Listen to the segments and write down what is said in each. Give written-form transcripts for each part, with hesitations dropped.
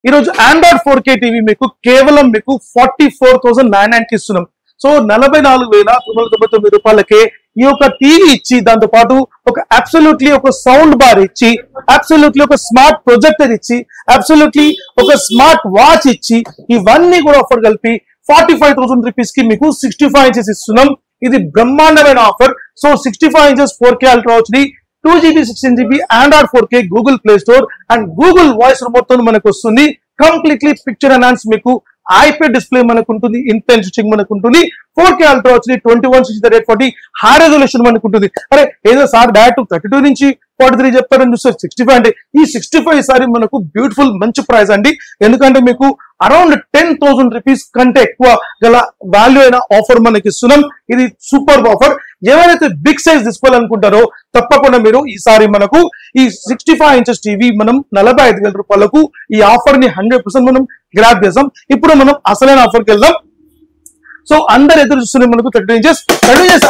ఈ రోజు Android 4K TV మీకు కేవలం మీకు 44,990 ఇస్తున్నాం. సో 44,999 రూపాయలకే ఈ యొక్క టీవీ ఇచ్చి దాంతో పాటు ఒక అబ్సల్యూట్లీ ఒక సౌండ్ బార్ ఇచ్చి, అబ్సల్యూట్లీ ఒక స్మార్ట్ ప్రొజెక్టర్ ఇచ్చి, అబ్సల్యూట్లీ ఒక స్మార్ట్ వాచ్ ఇచ్చి, ఇవన్నీ కూడా ఆఫర్ కలిపి 45,000 రూపీస్ కి మీకు 65 ఇంచెస్ ఇస్తున్నాం. ఇది బ్రహ్మాండమైన offer. So 65 inches 4K ultra HD 2GB 16GB Android 4K Google Play store and Google voice remote తో మనకు వస్తుంది. కంప్లీట్లీ పిక్చర్ ఎన్హాన్స్ మీకు ఐప్యాడ్ డిస్ప్లే మనకు ఉంటుంది, ఇన్ఫ్లుయెన్స్ స్విచింగ్ మనకు ఉంటుంది, 4K ultra HD 21:840 high resolution మనకు ఉంటుంది. అరే ఏదో సార్ డైరెక్ట్ 32 నుంచి 43 చెప్తారని చూస్తారు 65 అంటే ఈ 65 సారి మనకు బ్యూటిఫుల్ మంచి ప్రైస్ అండి. ఎందుకంటే మీకు అరౌండ్ 10,000 రూపీస్ కంటే ఎక్కువ గల వాల్యూ అయిన ఆఫర్ మనకి ఇస్తున్నాం. ఇది సూపర్ ఆఫర్. ఎవరైతే బిగ్ సైజ్ తీసుకోవాలనుకుంటారో తప్పకుండా మీరు ఈసారి మనకు ఈ 65 ఇంచెస్ టీవీ మనం 45,000 రూపాయలకు ఈ ఆఫర్ ని 100% మనం గ్రాప్ చేసాం. ఇప్పుడు మనం అసలైన ఆఫర్కి వెళ్దాం. సో అందరు ఎదురు చూస్తున్నారు మనకు 32 inches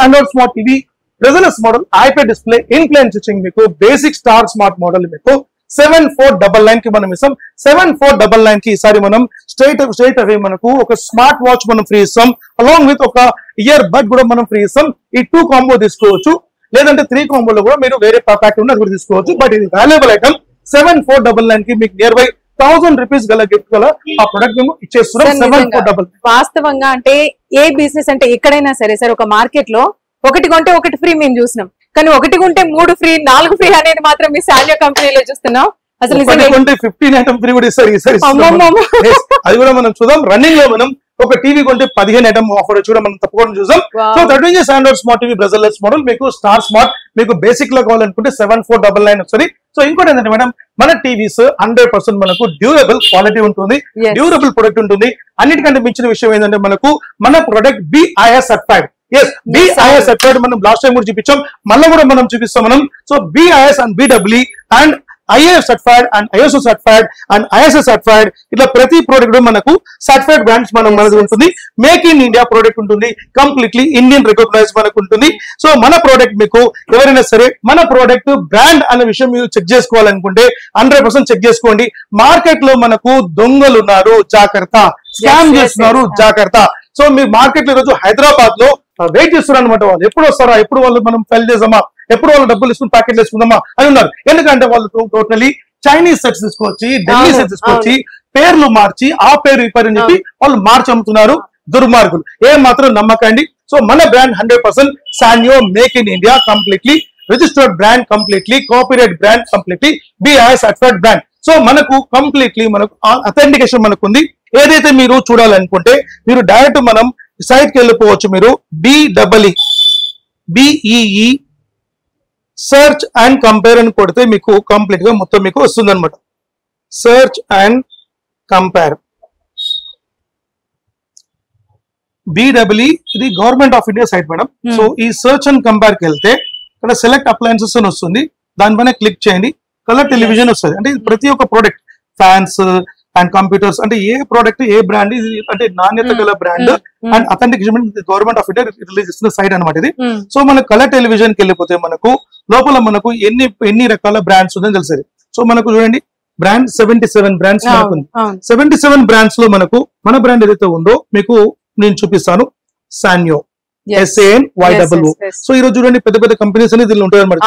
android smart TV resolution model iPad display influence switching మీకు బేసిక్ స్టార్ స్మార్ట్ మోడల్ మీకు 7499 కి మనం ఇస్తాం. 7499 కి ఈసారి మనం స్ట్రైట్ అవే మనకు ఒక స్మార్ట్ వాచ్ మనం ఫ్రీ ఇస్తాం. అలాంగ్ విత్ ఒక ఇయర్ బడ్ కూడా మనం ఫ్రీ ఇస్తాం. ఈ 2 కాంబో తీసుకోవచ్చు, లేదంటే 3 కాంబోలో కూడా మీరు వేరే ప్యాక్ ఉంది అది కూడా తీసుకోవచ్చు. బట్ ఇది వాల్యుబుల్ ఐటమ్. 7499 కి మీకు నియర్ బై 1000 రూపీస్ గల గిఫ్ట్ గల ఆ ప్రొడక్ట్ మేము ఇచ్చేస్తున్నాం. 7499 వాస్తవంగా అంటే ఏ బిజినెస్ అంటే ఎక్కడైనా సరే సార్ ఒక మార్కెట్ లో ఒకటి కొంటే ఒకటి ఫ్రీ మేము చూసినాం, కానీ ఒకటి కొంటే 3 ఫ్రీ 4 ఫ్రీ అనేది మాత్రం మీ సాల్యో కంపెనీలో చూస్తున్నాం. అసలు 15 ఐటమ్ ఫ్రీ కూడా ఇస్తారు ఈసారి. అది కూడా మనం చూద్దాం. రన్నింగ్ లో మనం ఒక టీవీ కొంటే 15 ఐటమ్ ఆఫర్ వచ్చి కూడా మనం తప్పకుండా చూద్దాం. So 32 inches android smart TV బ్రెజల్లెస్ model మీకు స్టార్ స్మార్ట్ మీకు బేసిక్ లో కావాలనుకుంటే 7499 వస్తుంది. సో ఇంకోటి ఏంటంటే మేడం మన టీవీస్ 100% మనకు డ్యూరబుల్ క్వాలిటీ ఉంటుంది, డ్యూరబుల్ ప్రొడక్ట్ ఉంటుంది. అన్నిటికంటే మించిన విషయం ఏంటంటే మనకు మన product BIS certified. BIS certified మనం లాస్ట్ టైం కూడా చూపించాం, మళ్ళీ కూడా మనం చూపిస్తాం మనం. So BIS and BEE and IAF certified and ISO certified and ISS certified ఇట్లా ప్రతి ప్రోడక్ట్ మనకు సర్టిఫైడ్ బ్రాండ్స్ మనది ఉంటుంది. మేక్ ఇన్ ఇండియా ప్రోడక్ట్ ఉంటుంది, కంప్లీట్లీ ఇండియన్ రికగ్నైజ్ మనకు ఉంటుంది. సో మన ప్రోడక్ట్ మీకు ఎవరైనా సరే మన ప్రోడక్ట్ బ్రాండ్ అనే విషయం మీరు చెక్ చేసుకోవాలనుకుంటే 100% చెక్ చేసుకోండి. మార్కెట్ లో మనకు దొంగలు ఉన్నారు, జాగ్రత్త. స్కామ్ చేస్తున్నారు, జాగ్రత్త. సో మీ మార్కెట్ లో ఈరోజు హైదరాబాద్ లో వెయిట్ చేస్తున్నారు అనమాట. వాళ్ళు ఎప్పుడు వస్తారా, ఎప్పుడు వాళ్ళు మనం ఫెయిల్ చేద్దామా, ఎప్పుడు వాళ్ళు డబ్బులు ఇసుకుని ప్యాకెట్ వేసుకుందామా అని ఉన్నారు. ఎందుకంటే వాళ్ళు టోటలీ చైనీస్ సెట్స్ తీసుకొచ్చి, ఢిల్లీ సెట్స్ తీసుకొచ్చి పేర్లు మార్చి ఆ పేరు ఈ పేరు అని చెప్పి వాళ్ళు మార్చి అమ్ముతున్నారు. దుర్మార్గులు. ఏ మాత్రం నమ్మకండి. సో మన brand 100% సాన్యో make in India completely registered brand, completely copyright brand, completely BIS certified brand. So మనకు కంప్లీట్లీ మనకు అథెంటికేషన్ మనకు ఉంది. ఏదైతే మీరు చూడాలనుకుంటే మీరు డైరెక్ట్ మనం సైట్ కి వెళ్ళిపోవచ్చు. మీరు BEE సర్చ్ అండ్ కంపేర్ అని కొడితే మీకు కంప్లీట్ గా మొత్తం మీకు వస్తుంది అనమాట. సర్చ్ అండ్ కంపేర్ BEE ఇది government of India site madam. So ఈ సర్చ్ అండ్ కంపేర్ కి వెళ్తే ఇక్కడ సెలెక్ట్ అప్లయన్సెస్ అని వస్తుంది, దానిపైన క్లిక్ చేయండి. కలర్ టెలివిజన్ వస్తుంది. అంటే ప్రతి ఒక్క ప్రోడక్ట్ ఫ్యాన్స్ అండ్ కంప్యూటర్స్ అంటే ఏ ప్రోడక్ట్ ఏ బ్రాండ్ ఇది అంటే నాణ్యత గల brand and authentication government of India release చేస్తున్న సైట్ అనమాట ఇది. సో మన కలర్ టెలివిజన్ కి వెళ్ళిపోతే మనకు లోపల మనకు ఎన్ని రకాల బ్రాండ్స్ ఉందని తెలిసేది. సో మనకు చూడండి బ్రాండ్ 77 బ్రాండ్స్ మనకు ఉంది. 77 బ్రాండ్స్ లో మనకు మన బ్రాండ్ ఏదైతే ఉందో మీకు నేను చూపిస్తాను. సాన్యో SANYOO. సో ఈ రోజు చూడండి పెద్ద పెద్ద కంపెనీస్ అనేది దీనిలో ఉంటాయి అనమాట.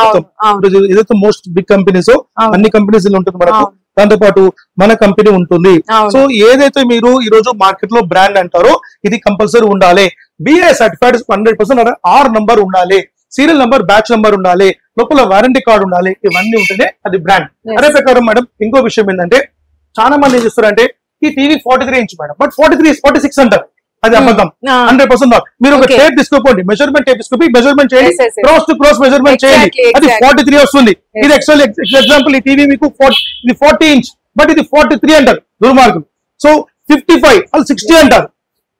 ఏదైతే మోస్ట్ బిగ్ కంపెనీస్ అన్ని కంపెనీస్ దీనిలో ఉంటుంది మనకు. దాంతో పాటు మన కంపెనీ ఉంటుంది. సో ఏదైతే మీరు ఈ రోజు మార్కెట్ లో బ్రాండ్ అంటారో ఇది కంపల్సరీ ఉండాలి. BIS సర్టిఫైడ్ 100% R నంబర్ ఉండాలి, సీరియల్ నంబర్, బ్యాచ్ నంబర్ ఉండాలి, లోపల వారంటీ కార్డు ఉండాలి. ఇవన్నీ ఉంటేనే అది బ్రాండ్. అదే ప్రకారం మేడం ఇంకో విషయం ఏంటంటే చాలా మంది ఏం చేస్తారంటే ఈ టీవీ 43 ఇంచ్ మేడం, బట్ 46 అంటారు. అది అబద్ధం. 100% నాట్. మీరు ఒక టేప్ తీసుకోండి, మెజర్మెంట్ టేప్ తీసుకొని మెజర్మెంట్ చేయండి, క్రాస్ టు క్రాస్ మెజర్మెంట్ చేయండి, అది 43 వస్తుంది. ఇది యాక్చువల్లీ ఎగ్జాంపుల్ ఈ టీవీ మీకు 40 ఇంచ్ బట్ ఇది 43 అంటారు దుర్మార్గులు. సో 55 వాళ్ళు 60 అంటారు,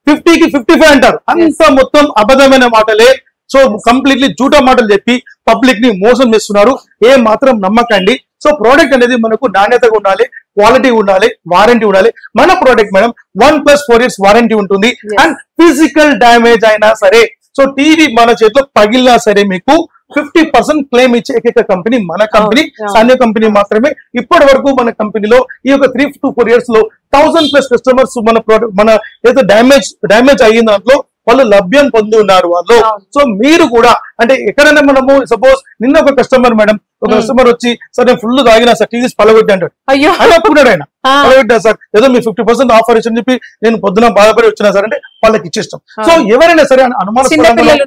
50కి 55 అంటారు. అంత మొత్తం అబద్ధమైన మాటలే. సో కంప్లీట్లీ జూటా మాటలు చెప్పి పబ్లిక్ ని మోసం చేస్తున్నారు. ఏ మాత్రం నమ్మకండి. సో ప్రోడక్ట్ అనేది మనకు నాణ్యతగా ఉండాలి, క్వాలిటీ ఉండాలి, వారంటీ ఉండాలి. మన ప్రోడక్ట్ మేడం 1+4 years వారంటీ ఉంటుంది. అండ్ ఫిజికల్ డ్యామేజ్ అయినా సరే, సో టీవీ మన చేతిలో పగిలినా సరే మీకు 50% క్లెయిమ్ ఇచ్చే ఏకైక కంపెనీ మన కంపెనీ, సాన్యో కంపెనీ మాత్రమే. ఇప్పటి వరకు మన కంపెనీలో ఈ యొక్క 3 to 4 years లో 1000+ కస్టమర్స్ మన ప్రోడక్ట్ మన ఏదో డ్యామేజ్ అయ్యిన దాంట్లో వాళ్ళు లభ్యం పొంది ఉన్నారు వాళ్ళు. సో మీరు కూడా అంటే ఎక్కడైనా మనము సపోజ్ నిన్న ఒక కస్టమర్ మేడం, ఒక కస్టమర్ వచ్చి సార్ నేను ఫుల్ తాగినా సార్ టీవీస్ పలగొట్టి అంటాడు. అనుకున్నాడు ఆయన, పలగొట్టా సార్ ఏదో మీ 50% ఆఫర్ ఇచ్చని చెప్పి నేను పొద్దున బాధపడి వచ్చినా సార్ అంటే వాళ్ళకి ఇచ్చేస్తాం. సో ఎవరైనా సరే అనుమానం, చిన్నపిల్లలు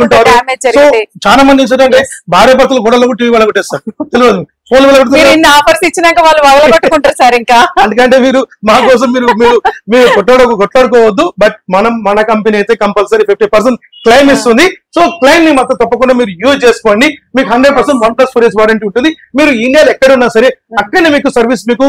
ఉంటారు. సో చాలా మంది ఏంటంటే భార్య భర్తలు గొడవలు టీవీ పలగొట్టేస్తారు, తెలియదు ఫోన్ ఆఫర్స్ ఇచ్చినాక వాళ్ళు వదలగొట్టుకుంటారు సార్. ఇంకా అందుకంటే మీరు మా కోసం మీరు కొట్లాడుకోవద్దు. బట్ మన కంపెనీ అయితే కంపల్సరీ 50% క్లెయిమ్ ఇస్తుంది. సో క్లెయిమ్ ని మాత్రం తప్పకుండా మీరు యూజ్ చేసుకోండి. మీకు 100% 1+4 years వారంటీ ఉంటుంది. మీరు ఇండియాలో ఎక్కడ ఉన్నా సరే అక్కడనే మీకు సర్వీస్, మీకు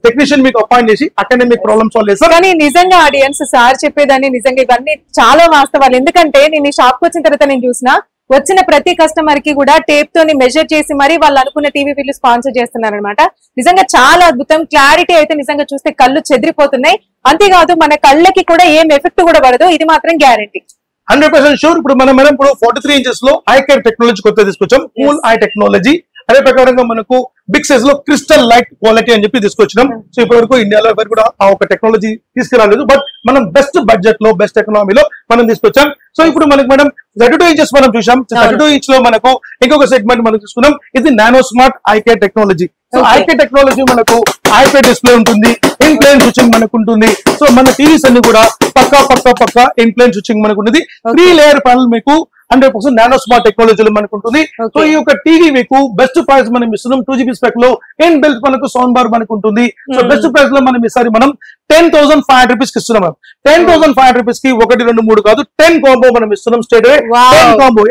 టెక్నీషియన్ మీకు అపాయింట్ చేసి అక్కడనే మీకు ప్రాబ్లమ్ సాల్వ్ చేస్తారు. కానీ నిజంగా ఆడియన్స్ సార్ చెప్పేదాన్ని నిజంగా ఇవన్నీ చాలా వాస్తవాలు. ఎందుకంటే నేను షాప్ కి వచ్చిన తర్వాత నేను చూసిన వచ్చిన ప్రతి కస్టమర్ కి కూడా టేప్ తోని మెజర్ చేసి మరి వాళ్ళు అనుకున్న టీవీ బిల్లు స్పాన్సర్ చేస్తున్నారు అనమాట. నిజంగా చాలా అద్భుతం. క్లారిటీ అయితే నిజంగా చూస్తే కళ్ళు చెదిరిపోతున్నాయి. అంతేకాదు మన కళ్ళకి కూడా ఏం ఎఫెక్ట్ కూడా పడదు, ఇది మాత్రం గ్యారంటీ. 100% షూర్. ఇప్పుడు మనం 43 inches లో ఐ కేర్ టెక్నాలజీ కొత్త తీసుకొచ్చాం, కూల్ ఐ టెక్నాలజీ. అదే ప్రకారంగా మనకు బిగ్ సైజ్ లో క్రిస్టల్ లైట్ క్వాలిటీ అని చెప్పి తీసుకొచ్చినాం. సో ఇప్పటి వరకు ఇండియాలో ఎవరు కూడా ఆ ఒక టెక్నాలజీ తీసుకురాలేదు. బట్ మనం బెస్ట్ బడ్జెట్ లో బెస్ట్ ఎకనామీలో మనం తీసుకొచ్చాం. సో ఇప్పుడు మనకి మనం 32 inches మనం చూసాం. 32 inch లో మనకు ఇంకొక సెగ్మెంట్ మనం తీసుకున్నాం. ఇది nano smart I care technology. So I care technology మనకు ఐపై డిస్ప్లే ఉంటుంది, ఇన్ ప్లేన్ స్విచ్చింగ్ మనకు ఉంటుంది. సో మన టీవీస్ అన్ని కూడా పక్కా ఇన్ ప్లేన్ స్విచ్చింగ్ మనకు ఉంటుంది. 3 layer ప్యానల్ మీకు 100% నానో స్మార్ట్ టెక్నాలజీలో మనకు ఉంటుంది. సో ఈ యొక్క టీవీ మీకు బెస్ట్ ప్రైస్ మనం ఇస్తున్నాం. 2GB స్పెక్ లో ఇన్ బిల్ట్ మనకు సౌండ్ బార్ మనకు ఉంటుంది. సో బెస్ట్ ప్రైస్ లో మనం ఈసారి మనం 10,500 rupees కి ఇస్తున్నాం. 10,500 rupees కి 1, 2, 3 కాదు 10 కాంబో మనం ఇస్తున్నాం. Straight away 10 combo.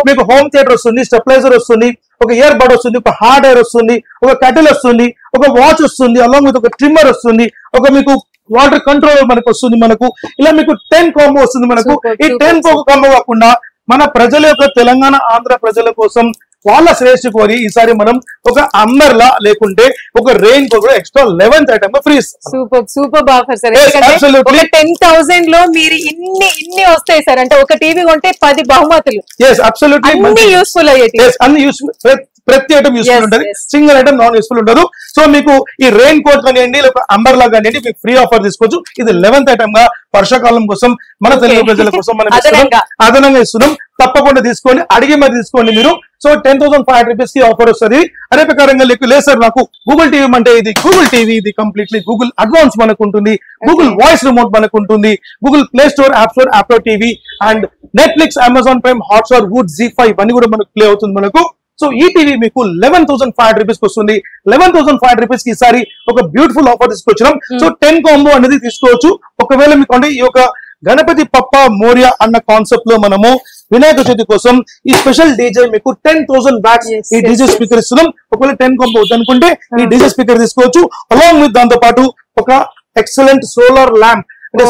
మీకు హోమ్ థియేటర్ వస్తుంది, స్టెబిలైజర్ వస్తుంది, ఒక ఇయర్ బడ్ వస్తుంది, ఒక హార్డ్ ఎయిర్ వస్తుంది, ఒక కటిల్ వస్తుంది, ఒక వాచ్ వస్తుంది, అలాంగ్ విత్ ఒక ట్రిమ్మర్ వస్తుంది, ఒక మీకు వాటర్ కంట్రోల్ మనకు వస్తుంది. మనకు ఇలా మీకు 10 కాంబో వస్తుంది. మనకు ఈ 10 కాంబో కాకుండా మన ప్రజల యొక్క తెలంగాణ ఆంధ్ర ప్రజల కోసం వాళ్ళ శ్రేష్ఠ కోరి ఈసారి మనం ఒక అంబర్లా లేకుంటే ఒక రెయిన్ కోట్ కూడా extra 11th item free. Super offer sir. 10,000 లో మీరు ఇన్ని వస్తాయి సార్. అంటే ఒక టీవీ కొంటే 10 బహుమతులు. అన్ని యూస్ఫుల్ అయ్యేది. అన్ని యూస్ఫుల్, ప్రతి ఐటమ్ యూస్ఫుల్ ఉంటుంది, సింగిల్ ఐటమ్ నాన్ యూస్ఫుల్ ఉండదు. సో మీకు ఈ రెయిన్ కోట్ కానివ్వండి, అంబర్లా కానివ్వండి, మీకు ఫ్రీ ఆఫర్ తీసుకోవచ్చు. ఇది 11th ఐటమ్ గా వర్షాకాలం కోసం మన తెలుగు ప్రజల కోసం మనం అదనంగా ఇస్తున్నాం. తప్పకుండా తీసుకోండి, అడిగి మరి తీసుకోండి మీరు. సో 10,500 rupees కి ఆఫర్ వస్తుంది. అదే ప్రకారంగా లేదు సార్ నాకు గూగుల్ టీవీ అంటే ఇది గూగుల్ టీవీ, ఇది కంప్లీట్లీ గూగుల్ అడ్వాన్స్ మనకు ఉంటుంది, గూగుల్ వాయిస్ రిమోట్ మనకు ఉంటుంది, Google Play Store, app store, యాప్లో TV and Netflix, Amazon Prime, Hotstar, వుడ్, Z5 ఇవన్నీ కూడా మనకు ప్లే అవుతుంది మనకు. సో ఈ టీవీ మీకు 11,500 rupees కి వస్తుంది. 11,500 rupees కి ఈసారి ఒక బ్యూటిఫుల్ ఆఫర్ తీసుకొచ్చినాం. సో 10 కాంబో అనేది తీసుకోవచ్చు. ఒకవేళ మీకు అంటే ఈ యొక్క గణపతి పప్ప మోరియా అన్న కాన్సెప్ట్ లో మనము వినాయక చవితి కోసం ఈ స్పెషల్ డీజే మీకు 10,000 watts ఈ డీజే స్పీకర్ ఇస్తున్నాం. ఒకవేళ 10 కాంబో వద్దనుకుంటే ఈ డీజే స్పీకర్ తీసుకోవచ్చు. అలాంగ్ విత్ దాంతో పాటు ఒక ఎక్సలెంట్ సోలార్ ల్యాంప్, అంటే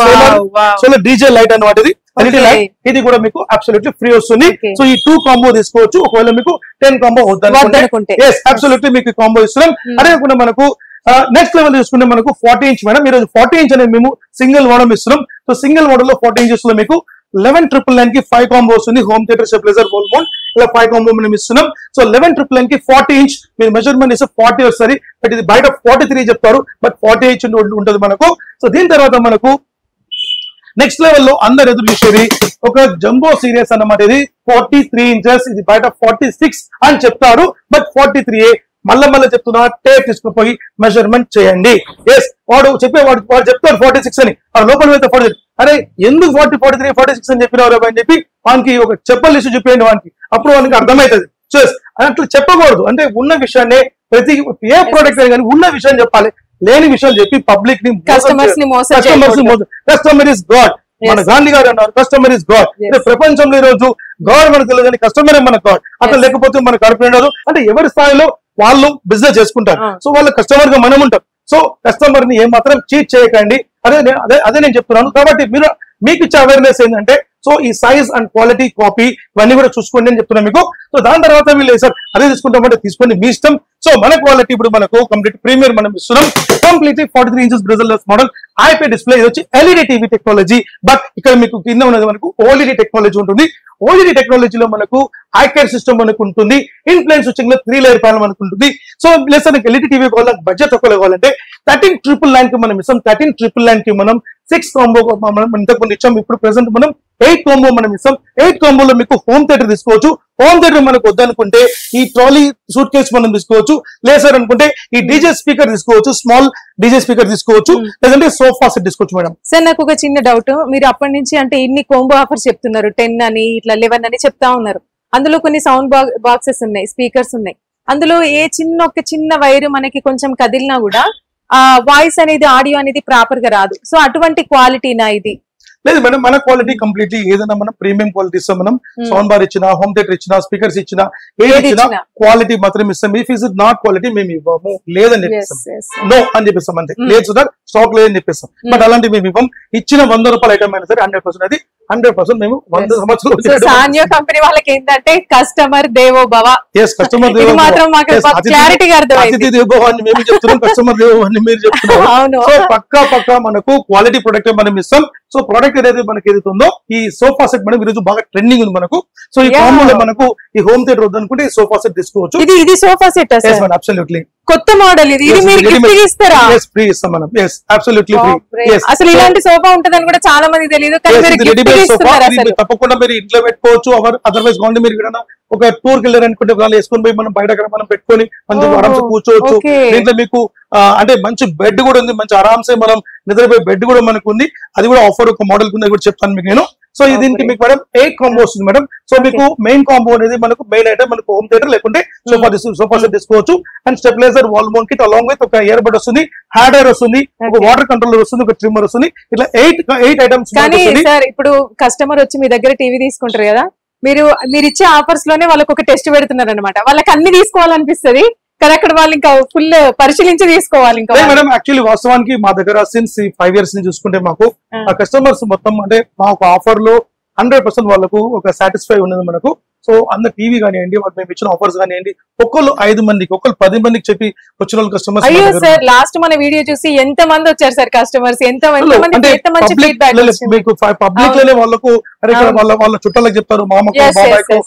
సోలార్ డీజే లైట్ అన్నమాట. ఇది ఎల్ఈడి లైట్, ఇది కూడా మీకు అబ్సల్యూట్లీ ఫ్రీ వస్తుంది. సో ఈ 2 కాంబో తీసుకోవచ్చు. ఒకవేళ మీకు 10 కాంబో వద్దనుకుంటే అబ్సల్యూట్లీ మీకు కాంబో ఇస్తున్నాం. అదే కాకుండా మనకు నెక్స్ట్ లెవెల్ చూసుకుంటే మనకు 40 inch మేడం. ఈరోజు 40 inch అనేది మేము సింగిల్ మోడల్ ఇస్తున్నాం. సో సింగిల్ మోడల్ లో 40 inches లో మీకు 11,999 కి 5 కాంబో వస్తుంది. హోమ్ థియేటర్, స్టెబిలైజర్, వోల్ మౌంట్ ఇలా 5 కాంబో మనం ఇస్తున్నాం. సో 11,999 కి 40 inch మీరు మెజర్మెంట్ ఇస్తే 40 వస్తుంది. బట్ ఇది బయట 43 చెప్తారు, బట్ 48 ఉంటుంది మనకు. సో దీని తర్వాత మనకు నెక్స్ట్ లెవెల్ లో అందరు ఎదురు చూసేది ఒక జంబో సీరియస్ అన్నమాట. ఇది 43 inches, ఇది బయట 46 అని చెప్తారు, బట్ 43. మళ్ళీ చెప్తున్నా, టేప్ తీసుకుపోయి మెజర్మెంట్ చేయండి. ఎస్ వాడు చెప్తారు 46 అని, ఆ లోపల వెళ్తే 46. అరే ఎందుకు 40, 43, 46 అని చెప్పినవారు అని చెప్పి వానికి ఒక చెప్పల్ ఇష్యూ చెప్పేయండి వానికి, అప్పుడు వానికి అర్థమవుతుంది. సో అట్లా చెప్పకూడదు. అంటే ఉన్న విషయాన్ని ప్రతి ఏ ప్రోడక్ట్ అయినా కానీ ఉన్న విషయాన్ని చెప్పాలి, లేని విషయాలు చెప్పి పబ్లిక్ ని కస్టమర్ ఇస్ గాడ్. మన గాంధీ గారు అన్నారు కస్టమర్ ఇస్ గాడ్. ప్రపంచంలో ఈ రోజు గాడ్ మనకు తెలియదు కానీ కస్టమరే మన గాడ్. అట్లా లేకపోతే మన కడుపు ఉండదు. అంటే ఎవరి స్థాయిలో వాళ్ళు బిజినెస్ చేసుకుంటారు. సో వాళ్ళ కస్టమర్ గా మనం ఉంటాం. సో కస్టమర్ ని ఏమాత్రం చీట్ చేయకండి. అదే నేను చెప్తున్నాను. కాబట్టి మీకు ఇచ్చే అవేర్నెస్ ఏంటంటే, సో ఈ సైజ్ అండ్ క్వాలిటీ కాపీ ఇవన్నీ కూడా చూసుకోండి అని చెప్తున్నాను మీకు. సో దాని తర్వాత వీళ్ళు సార్ అదే తీసుకుంటామంటే తీసుకోండి మీ ఇష్టం. సో మన క్వాలిటీ ఇప్పుడు మనకు కంప్లీట్ ప్రీమియర్ మనం ఇస్తున్నాం. Completely 43 inches బ్రెజల్లెస్ model IP display. ఇది వచ్చి ఎల్ఈడి టీవీ టెక్నాలజీ. బట్ ఇక్కడ మీకు కింద ఉన్నది మనకు ఓఎల్ఈడి టెక్నాలజీ ఉంటుంది. ఓఎల్ఈడి టెక్నాలజీలో మనకు ఐకేర్ సిస్టమ్ మనకు ఉంటుంది. ఇన్ఫ్లుయెన్స్ స్విచ్చింగ్ లో 3 లేయర్ ప్యానల్ మనకు ఉంటుంది. సో ప్లస్ మనకి ఎల్ఈడి టీవీ కావాలి, బడ్జెట్ తక్కువ కావాలంటే 13,999 కి మనం ఇస్తాం. 13,999 కి మనం 6 కాంబో మనం ఇంతకు ఇచ్చాం. ఇప్పుడు ప్రెసెంట్ మనం 8 కాంబో మనం ఇస్తాం. 8 కాంబోలో మీకు హోమ్ థియేటర్ తీసుకోవచ్చు. హోమ్ థియేటర్ మనకు వద్దనుకుంటే ఈ ట్రాలీ సూట్ కేసు మనం తీసుకోవచ్చు. లేదు అనుకుంటే ఈ డీజే స్పీకర్ తీసుకోవచ్చు, స్మాల్ డీజే స్పీకర్ తీసుకోవచ్చు, లేదంటే సోఫా సెట్ తీసుకోవచ్చు మేడం. సార్ నాకు ఒక చిన్న డౌట్, మీరు అప్పటి నుంచి అంటే ఇన్ని కోంబో ఆఫర్స్ చెప్తున్నారు, 10 అని ఇట్లా 11 అని చెప్తా ఉన్నారు. అందులో కొన్ని సౌండ్ బాక్సెస్ ఉన్నాయి, స్పీకర్స్ ఉన్నాయి. అందులో ఒక చిన్న వైర్ మనకి కొంచెం కదిలినా కూడా ఆ వాయిస్ అనేది, ఆడియో అనేది ప్రాపర్ గా రాదు. సో అటువంటి క్వాలిటీనా ఇది? లేదు మేడం, మన క్వాలిటీ కంప్లీట్లీ ఏదైనా మనం ప్రీమియం క్వాలిటీ ఇస్తాం. మనం సౌండ్ బార్ ఇచ్చినా, హోమ్ థియేటర్ ఇచ్చినా, స్పీకర్స్ ఇచ్చినా, ఏది ఇచ్చినా క్వాలిటీ మాత్రం ఇస్తాం. ఇఫ్ ఇస్ నాట్ క్వాలిటీ మేము ఇవ్వము, లేదని చెప్పిస్తాం. నో అని చెప్పిస్తాం అంతే. లేదు సార్ స్టాక్ లేదని చెప్పిస్తాం. బట్ అలాంటి మేము ఇవ్వం. ఇచ్చిన 100 రూపాయల ఐటమ్ అయినా సరే 100% అది 100% మేము 100 సంవత్సరాలు. సాన్యో కంపెనీ వాళ్ళకి ఏంటంటే కస్టమర్ దేవో భవ. కస్టమర్ దేవో మాత్రం మాకు క్లారిటీగా అర్థమైంది. అతిథి దేవో అని మేము చెప్తున్నాం, కస్టమర్ దేవో అని మీరు చెప్తున్నారు. సో పక్కా మనకు క్వాలిటీ ప్రొడక్ట్ మనం ఇస్తాం. సో ప్రొడక్ట్ ఏదైతే మనకి ఏదైతే ఉందో ఈ సోఫా సెట్ మనం ఈరోజు బాగా ట్రెండింగ్ ఉంది మనకు. సో ఈ కాంబోలో మనకు ఈ హోమ్ థియేటర్ వద్దనుకుంటే ఈ సోఫా సెట్ తీసుకోవచ్చు. ఇది సోఫా సెట్ అబ్సల్యూట్లీ కొత్త మోడల్. ఇది మీరు గిఫ్ట్ ఇస్తారా? ఫ్రీ ఇస్తాం మనం. Absolutely free. అసలు ఇలాంటి సోఫా ఉంటదని కూడా చాలా మంది తెలియదు. తప్పకుండా మీరు ఇంట్లో పెట్టుకోవచ్చు. అదర్వైజ్ కావాలి మీరు ఇక్కడ ఒక టూర్ కి వెళ్ళారు అనుకుంటే వాళ్ళు వేసుకొని పోయి మనం బయట మనం పెట్టుకొని మంచి ఆరామ్సే కూర్చోవచ్చు. దీంట్లో మీకు అంటే మంచి బెడ్ కూడా ఉంది, మంచి ఆరామ్సే మనం నిద్రపోయే బెడ్ కూడా మనకు ఉంది. అది కూడా ఆఫర్ ఒక మోడల్ కింద కూడా చెప్తాను మీకు నేను. సో దీనికి మీకు మేడం 8 కాంబో వస్తుంది మేడం. సో మీకు మెయిన్ కాంబో అనేది మనకు మెయిన్ ఐటమ్ మనకు హోమ్ థియేటర్ లేకుంటే సోఫా సెట్ తీసుకోవచ్చు. And stabiliser, wall mount kit along with ఒక ఇయర్ బడ్ వస్తుంది, హ్యాండ్ ఎయిర్ వస్తుంది, ఒక వాటర్ కంట్రోలర్ వస్తుంది, ఒక ట్రిమ్మర్ వస్తుంది. ఇట్లా 8 ఐటమ్స్. కానీ సార్ ఇప్పుడు కస్టమర్ వచ్చి మీ దగ్గర టీవీ తీసుకుంటారు కదా, మీరు ఇచ్చే ఆఫర్స్ లోనే వాళ్ళకి ఒక టెస్ట్ పెడుతున్నారు అనమాట. వాళ్ళకి అన్ని తీసుకోవాలనిపిస్తుంది కానీ అక్కడ వాళ్ళు ఇంకా ఫుల్ పరిశీలించి తీసుకోవాలి. ఇంకా మేడం యాక్చువల్లీ వాస్తవానికి మా దగ్గర సిన్స్ 5 years నుంచి చూసుకుంటే మాకు ఆ కస్టమర్స్ మొత్తం అంటే మాకు ఆఫర్ లో 100% వాళ్ళకు ఒక సాటిస్ఫై ఉన్నది మనకు. సో అందరు టీవీ కానివ్వండి, వాళ్ళు మేము ఇచ్చిన ఆఫర్స్ కానివ్వండి, ఒక్కళ్ళు 5 మందికి, ఒక్కళ్ళు 10 మందికి చెప్పి వచ్చిన వాళ్ళు కస్టమర్స్. అయ్యో సార్ లాస్ట్ మన వీడియో చూసి ఎంత మంది వచ్చారు సార్ కస్టమర్స్? మీకు పబ్లిక్ లోనే వాళ్ళకు వాళ్ళ చుట్టాలకు చెప్తారు, మామకు, బాబాయ్కు,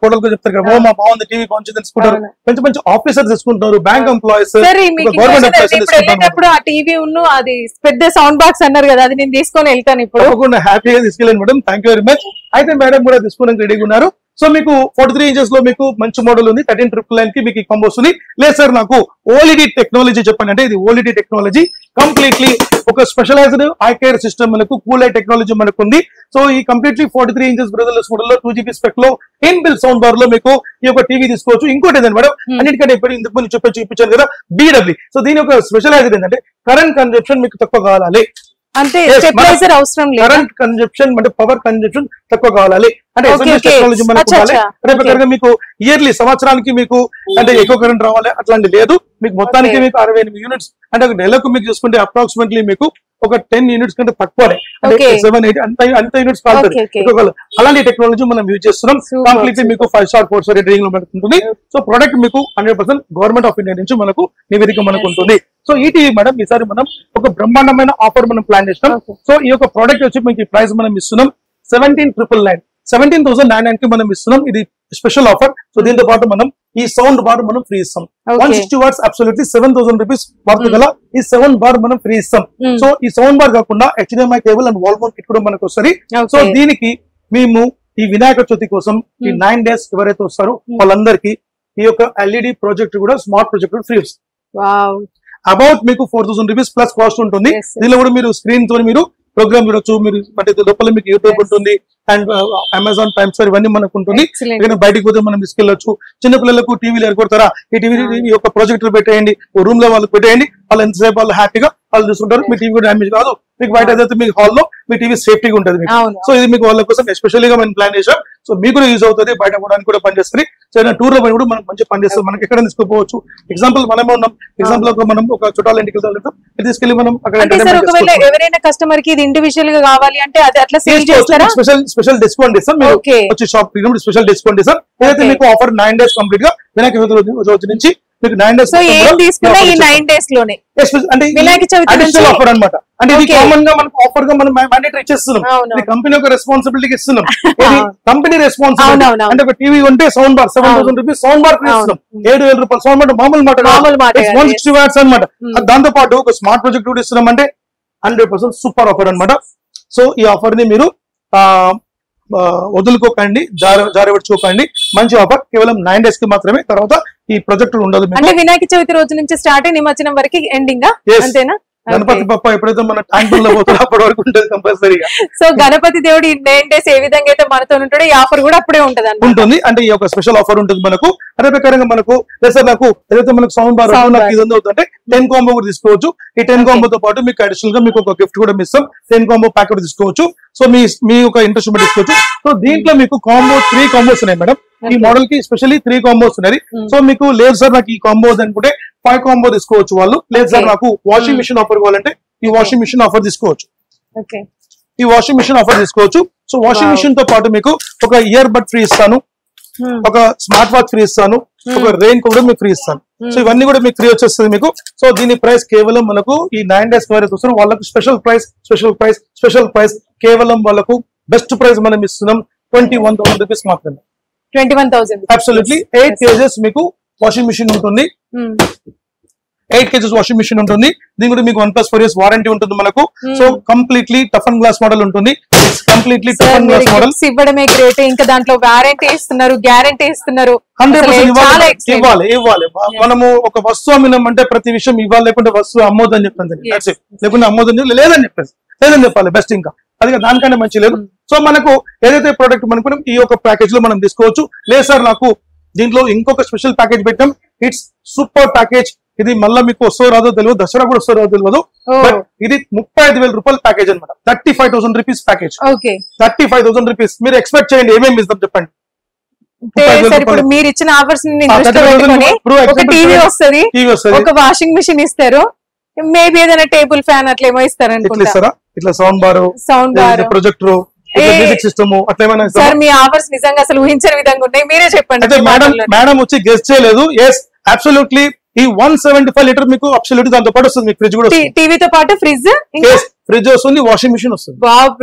కోడలకు చెప్తారు కదా, మా బాగుంది టీవీ కొంచెం తెలుసుకుంటారు. మంచి ఆఫీసర్స్ తీసుకుంటారు, బ్యాంక్ ఎంప్లాయీస్, గవర్నమెంట్ ఎంప్లాయీస్. ఆ టీవీ ఉన్ను అది పెద్ద సౌండ్ బాక్స్ అన్నారు కదా, అది నేను తీసుకొని వెళ్తాను ఇప్పుడు. తప్పకుండా హ్యాపీగా తీసుకెళ్ళండి madam. Thank you very much. అయితే మేడం కూడా తీసుకోవడానికి రెడీగా ఉన్నారు. సో మీకు 43 ఇంచెస్ లో మీకు మంచి మోడల్ ఉంది. 13,999 కి మీకు కాంబో వస్తుంది. లేదు సార్ నాకు ఓఎల్ఈడి టెక్నాలజీ చెప్పండి అంటే ఇది ఓఎల్ఈడి టెక్నాలజీ కంప్లీట్లీ ఒక స్పెషలైజ్డ్ ఐకేర్ సిస్టమ్ మనకు కూల్ ఐ టెక్నాలజీ మనకు ఉంది. సో ఈ కంప్లీట్లీ 43 ఇంచెస్ బ్రెజల్లెస్ మోడల్ లో 2GB స్పెక్ లో ఇన్బిల్ సౌండ్ బార్ లో మీకు ఈ యొక్క టీవీ తీసుకోవచ్చు. ఇంకోటి ఏంటంటే మేడం అన్నిటికంటే ఇప్పుడు ఇంతకు ముందు చూపించాను కదా BW. సో దీని యొక్క స్పెషలైజ్డ్ ఏంటంటే కరెంట్ కన్జంప్షన్ మీకు తక్కువ కావాలి అంటే స్టెబిలైజర్ అవసరం లేదు. కరెంట్ కన్జంప్షన్ అంటే పవర్ కన్జంప్షన్ తక్కువ కావాలి అంటే టెక్నాలజీ మనకు కావాలి. మీకు ఇయర్లీ సంవత్సరానికి మీకు అంటే ఎక్కువ కరెంట్ రావాలి అట్లాంటి లేదు. మీకు మొత్తానికి మీకు 68 యూనిట్స్ అంటే ఒక నెలకు మీకు చూసుకుంటే అప్రాక్సిమేట్లీ మీకు ఒక 10 యూనిట్స్ కంటే తక్కువనే, అంటే 7, 8 అంత యూనిట్స్ కావాలి. అలాంటి టెక్నాలజీ మనం యూజ్ చేస్తున్నాం. కంప్లీట్లీ మీకు 5 star 4 star రేటింగ్ లో ఉంటుంది. సో ప్రొడక్ట్ మీకు 100% గవర్నమెంట్ ఆఫ్ ఇండియా నుంచి మనకు నివేదిక మనకు ఉంటుంది. సో ఈ టీవీ మేడం ఈసారి మనం ఒక బ్రహ్మాండమైన ఆఫర్ మనం ప్లాన్ చేస్తాం. సో ఈ యొక్క ప్రోడక్ట్ వచ్చి మీకు ప్రైస్ మనం ఇస్తున్నాం 17,999 కి మనం ఇస్తున్నాం. ఇది స్పెషల్ ఆఫర్. సో దీంతో పాటు మనం ఈ సౌండ్ బార్ మనం ఫ్రీ ఇస్తాం. 160 watts అబ్సల్యూట్లీ 7,000 రూపీస్ వర్త్ గల ఈ 7 బార్ మనం ఫ్రీ ఇస్తాం. సో ఈ సౌండ్ బార్ కాకుండా HDMI cable and wall mount kit కూడా మనకు వస్తుంది. సో దీనికి మేము ఈ వినాయక చవితి కోసం ఈ 9 days ఎవరైతే వస్తారో వాళ్ళందరికీ ఈ యొక్క LED ప్రొజెక్టర్ కూడా స్మార్ట్ ప్రొజెక్టర్ ఫ్రీ ఇస్తాం. అబౌట్ మీకు 4,000 రూపీస్ ప్లస్ కాస్ట్ ఉంటుంది. దీనిలో కూడా మీరు స్క్రీన్ తో మీరు ప్రోగ్రామ్ చూడొచ్చు. మీరు అంటే లోపల మీకు యూట్యూబ్ ఉంటుంది అండ్ అమెజాన్ ప్రైమ్ స్టార్ ఇవన్నీ మనకు ఉంటుంది. బయటకు పోతే మనం తీసుకెళ్లొచ్చు. చిన్నపిల్లలకు టీవీలు ఎరగొడతారా, ఈ టీవీ యొక్క ప్రొజెక్టర్ పెట్టేయండి, రూమ్ లో వాళ్ళకి పెట్టేయండి, వాళ్ళు ఎంతసేపు వాళ్ళు హ్యాపీగా వాళ్ళు చూసుకుంటారు. మీ టీవీ కూడా డ్యామేజ్ కాదు. మీకు బయట అయితే మీ హాల్లో మీ టీవీ సేఫ్టీగా ఉంటుంది మీకు. సో ఇది మీకు వాళ్ళ కోసం ఎస్పెషల్లీ గా మనం ప్లాన్ చేసాం. సో మీకు కూడా యూజ్ అవుతుంది, బయట కూడా కూడా పనిచేస్తుంది. సో ఏదైనా టూర్ లో పోయి కూడా మనకు మంచి పనిచేస్తుంది, మనకి ఎక్కడ తీసుకోవచ్చు. ఎగ్జాంపుల్ మనమే ఉన్నాం, ఎగ్జాంపుల్ మనం ఒక చుట్టాల ఇంటికి వెళ్తాం, తీసుకెళ్ళి మనం అక్కడ ఎవరైనా కస్టమర్ కి ఇది ఇండివిజువల్ గా కావాలి అంటే అది అట్లా సేల్ చేస్తారా? స్పెషల్ డిస్కౌంట్ ఇస్తాం, మీరు వచ్చి షాప్ స్పెషల్ డిస్కౌంట్ ఇస్తాం. ఏదైతే మీకు ఆఫర్ 9 days కంప్లీట్ గా వినాయక చవితి నుంచి మీకు 9 days. సో ఏం తీసుకున్నా ఈ 9 days లోనే అంటే వినాయక చవితి అడిషనల్ ఆఫర్ అన్నమాట. అంటే ఇది కామన్ గా మనకు ఆఫర్ గా మనం మ్యాండేటరీ ఇచ్చేస్తున్నాం, ఇది కంపెనీ ఒక రెస్పాన్సిబిలిటీ ఇస్తున్నాం. ఇది కంపెనీ రెస్పాన్సిబిలిటీ. అంటే ఒక టీవీ ఉంటే sound bar 7,000 rupees sound bar ఇస్తున్నాం, 7,000 రూపాయలు సౌండ్ బార్. మామూలు మాట 160 వాట్స్ అనమాట. దాంతో పాటు ఒక స్మార్ట్ ప్రొజెక్ట్ కూడా ఇస్తున్నాం, అంటే 100% సూపర్ ఆఫర్ అనమాట. సో ఈ ఆఫర్ ని మీరు వదులుకోకండి, జారవిడ్చుకోకండి. మంచి ఆఫర్, కేవలం 9 days కి మాత్రమే, తర్వాత ఈ ప్రాజెక్ట్ ఉండదు. అంటే వినాయక చవితి రోజు నుంచి స్టార్ట్ అయ్యి నిమజ్జనం వరకు ఎండింగ్ అంతేనా? గణపతి బప్ప ఎప్పుడైతే మన ట్యాంక్ బండ్ లో పోతుందో అప్పటి వరకు ఉంటుంది కంపల్సరీగా. సో గణపతి దేవుడు 9 days ఏ విధంగా అయితే మనతో ఉంటాడో ఈ ఆఫర్ కూడా అప్పుడే ఉంటుంది. అంటే ఈ ఒక స్పెషల్ ఆఫర్ ఉంటుంది మనకు. అదే ప్రకారంగా మనకు సార్ నాకు ఏదైతే మనకు సౌండ్ బార్ నాకు ఇది అవుతుందంటే 10 కాంబో కూడా తీసుకోవచ్చు. ఈ 10 కాంబోతో పాటు మీకు అడిషనల్ గా మీకు ఒక గిఫ్ట్ కూడా ఇస్తాం, 10 కాంబో ప్యాకెట్ తీసుకోవచ్చు. సో మీ ఒక ఇంట్రెస్ట్ కూడా తీసుకోవచ్చు. సో దీంట్లో మీకు 3 కాంబోస్ ఉన్నాయి మేడం. ఈ మోడల్ కి స్పెషల్లీ 3 కాంబోస్ ఉన్నాయి. సో మీకు లేదు సార్ నాకు ఈ కాంబోస్ అనుకుంటే 5 కాంబో తీసుకోవచ్చు వాళ్ళు. లేదు సార్ నాకు వాషింగ్ మిషన్ ఆఫర్ కావాలంటే ఈ వాషింగ్ మిషన్ ఆఫర్ తీసుకోవచ్చు. ఈ వాషింగ్ మిషన్ ఆఫర్ తీసుకోవచ్చు. సో వాషింగ్ మిషన్ తో పాటు మీకు ఒక ఇయర్ బడ్ ఫ్రీ ఇస్తాను, ఒక స్మార్ట్ వాచ్ ఫ్రీ ఇస్తాను, ఒక రెయిన్ కోట్ కూడా మీకు ఫ్రీ ఇస్తాను. సో ఇవన్నీ కూడా మీకు ఫ్రీ వచ్చేస్తుంది మీకు. సో దీని ప్రైస్ కేవలం మనకు ఈ 9 days వరకు వాళ్ళకు స్పెషల్ ప్రైస్ కేవలం వాళ్ళకు బెస్ట్ ప్రైస్ మనం ఇస్తున్నాం 21,000 రూపీస్ మాత్రమే. 21,000 అబ్సల్యూట్లీ 8 kgs మీకు వాషింగ్ మిషన్ ఉంటుంది. 8 kgs వాషింగ్ మిషన్ ఉంటుంది. దీని కూడా మీకు 1+4 years వారంటీ ఉంటుంది మనకు. So completely tough and glass model ఉంటుంది. Completely tough and glass model ఇవ్వడమే గ్రేట్. ఇంకా దాంట్లో వారంటీ ఇస్తున్నారు, గ్యారంటీ ఇస్తున్నారు. 100% ఇవ్వాలి. మనము ఒక వస్తువు అమ్మినాం అంటే ప్రతి విషయం ఇవ్వాలి, లేకుంటే వస్తువు అమ్మోదని చెప్తాను, లేకుంటే అమ్మోదని లేదని చెప్పాలి బెస్ట్. ఇంకా అది దానికన్నా మంచి లేదు. సో మనకు ఏదైతే ప్రోడక్ట్ మనకు ఈ యొక్క ప్యాకేజ్ లో మనం తీసుకోవచ్చు. లేదు సార్ నాకు దీంట్లో ఇంకొక స్పెషల్ ప్యాకేజ్ పెట్టాం, ఇట్స్ సూపర్ ప్యాకేజ్. ఇది మళ్ళీ మీకు వస్తో రాదో తెలియదు, దసరా కూడా వస్తో రాదో తెలియదు. బట్ ఇది 35,000 రూపాయల ప్యాకేజ్ అనమాట. 35,000 రూపీస్ ప్యాకేజ్. 35,000 రూపీస్. మీరు ఎక్స్పెక్ట్ చేయండి ఏమేమి ఇస్తాం చెప్పండి. మీరు ఇచ్చిన ఆఫర్స్ ఒక టీవీ వస్తుంది, ఒక వాషింగ్ మిషన్ ఇస్తారు, మేబీ ఏదైనా టేబుల్ ఫ్యాన్ అట్లా ఏమో ఇస్తారు అనుకుంటా. ఇట్లా sound bar projector music system అట్లా ఏమైనా. సార్ మీ ఆఫర్స్ నిజంగా అసలు ఊహించని విధంగా ఉన్నాయి, మీరే చెప్పండి. మేడం వచ్చి గెస్ట్ చేయలేదు. ఎస్ అబ్సల్యూట్లీ ఈ 175 లీటర్ మీకు అబ్సల్యూట్లీ దాంతో పాటు వస్తుంది. మీకు ఫ్రిడ్జ్ కూడా టీవీతో పాటు ఫ్రిడ్జ్ వస్తుంది, వాషింగ్ మిషన్ వస్తుంది.